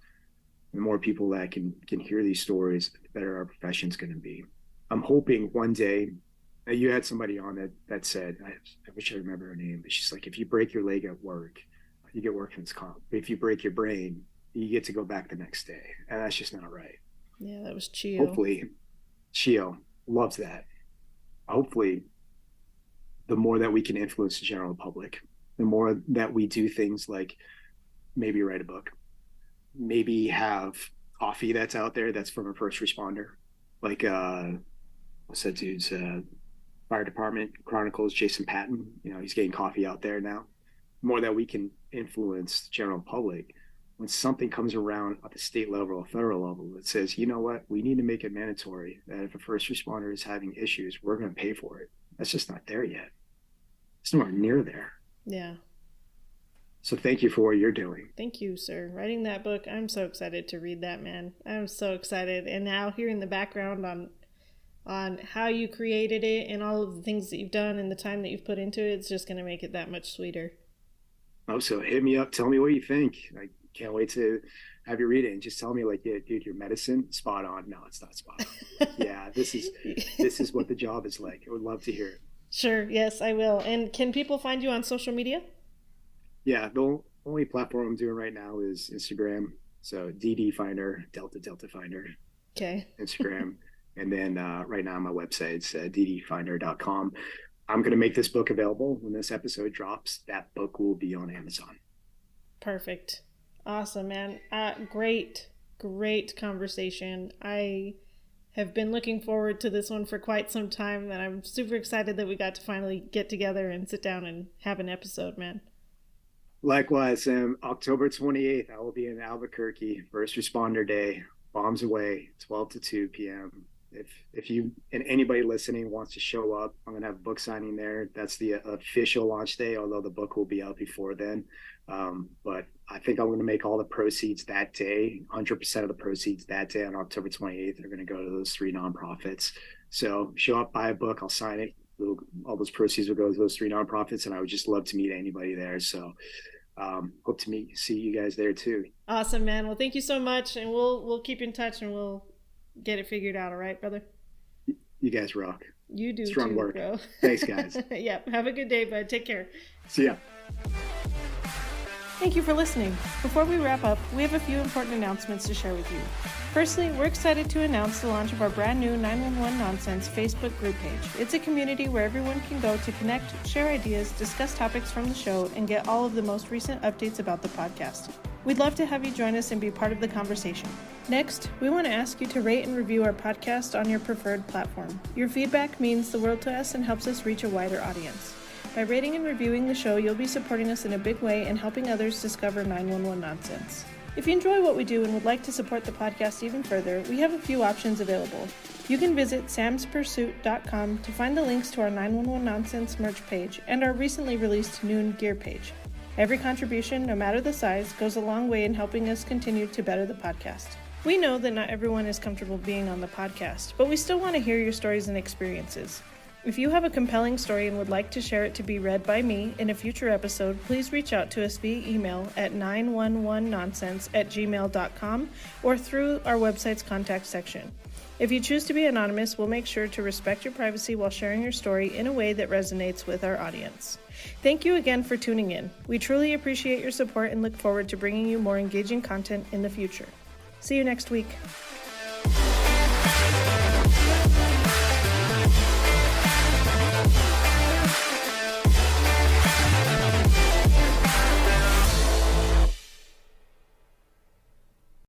The more people that can hear these stories, the better our profession's going to be. I'm hoping one day, you had somebody on that said, I wish I remember her name, but she's like, if you break your leg at work, you get workman's comp. If you break your brain, you get to go back the next day, and that's just not right. Yeah, that was Chio. Hopefully, Chio loves that. Hopefully, the more that we can influence the general public, the more that we do things like maybe write a book, maybe have coffee that's out there that's from a first responder, like what's that dude's fire department chronicles, Jason Patton. You know, he's getting coffee out there now. The more that we can influence the general public, when something comes around at the state level or federal level that says, you know what, we need to make it mandatory that if a first responder is having issues, we're going to pay for it. That's just not there yet. It's nowhere near there. Yeah. So thank you for what you're doing. Thank you, sir. Writing that book, I'm so excited to read that, man. I'm so excited. And now hearing the background on how you created it and all of the things that you've done and the time that you've put into it, it's just going to make it that much sweeter. Oh, so hit me up. Tell me what you think. I can't wait to have you read it and just tell me, like, yeah, dude, your medicine, spot on. No, it's not spot on. Yeah, this is what the job is like. I would love to hear it. Sure. Yes, I will. And can people find you on social media? Yeah, the only platform I'm doing right now is Instagram. So DD Finder, Delta Finder. Okay. Instagram. And then right now on my website, it's ddfinder.com. I'm going to make this book available when this episode drops. That book will be on Amazon. Perfect. Awesome, man. Great conversation. I have been looking forward to this one for quite some time, and I'm super excited that we got to finally get together and sit down and have an episode, man. Likewise, Sam. October 28th, I will be in Albuquerque, First Responder Day, bombs away, 12 to 2 p.m. If you and anybody listening wants to show up, I'm going to have a book signing there. That's the official launch day, although the book will be out before then. But I think I'm going to make all the proceeds that day. 100% of the proceeds that day on October 28th are going to go to those 3 nonprofits. So show up, buy a book, I'll sign it. All those proceeds will go to those 3 nonprofits, and I would just love to meet anybody there. So hope to see you guys there too. Awesome, man. Well, thank you so much, and we'll keep in touch, and we'll get it figured out. All right, brother? You guys rock. You do. Strong too, work. Bro. Thanks, guys. Yep. Have a good day, bud. Take care. See ya. Thank you for listening. Before we wrap up, we have a few important announcements to share with you. Firstly, we're excited to announce the launch of our brand new 911 Nonsense Facebook group page. It's a community where everyone can go to connect, share ideas, discuss topics from the show, and get all of the most recent updates about the podcast. We'd love to have you join us and be part of the conversation. Next, we want to ask you to rate and review our podcast on your preferred platform. Your feedback means the world to us and helps us reach a wider audience. By rating and reviewing the show, you'll be supporting us in a big way and helping others discover 911 Nonsense. If you enjoy what we do and would like to support the podcast even further, we have a few options available. You can visit samspursuit.com to find the links to our 911 Nonsense merch page and our recently released Noon gear page. Every contribution, no matter the size, goes a long way in helping us continue to better the podcast. We know that not everyone is comfortable being on the podcast, but we still want to hear your stories and experiences. If you have a compelling story and would like to share it to be read by me in a future episode, please reach out to us via email at 911nonsense@gmail.com or through our website's contact section. If you choose to be anonymous, we'll make sure to respect your privacy while sharing your story in a way that resonates with our audience. Thank you again for tuning in. We truly appreciate your support and look forward to bringing you more engaging content in the future. See you next week.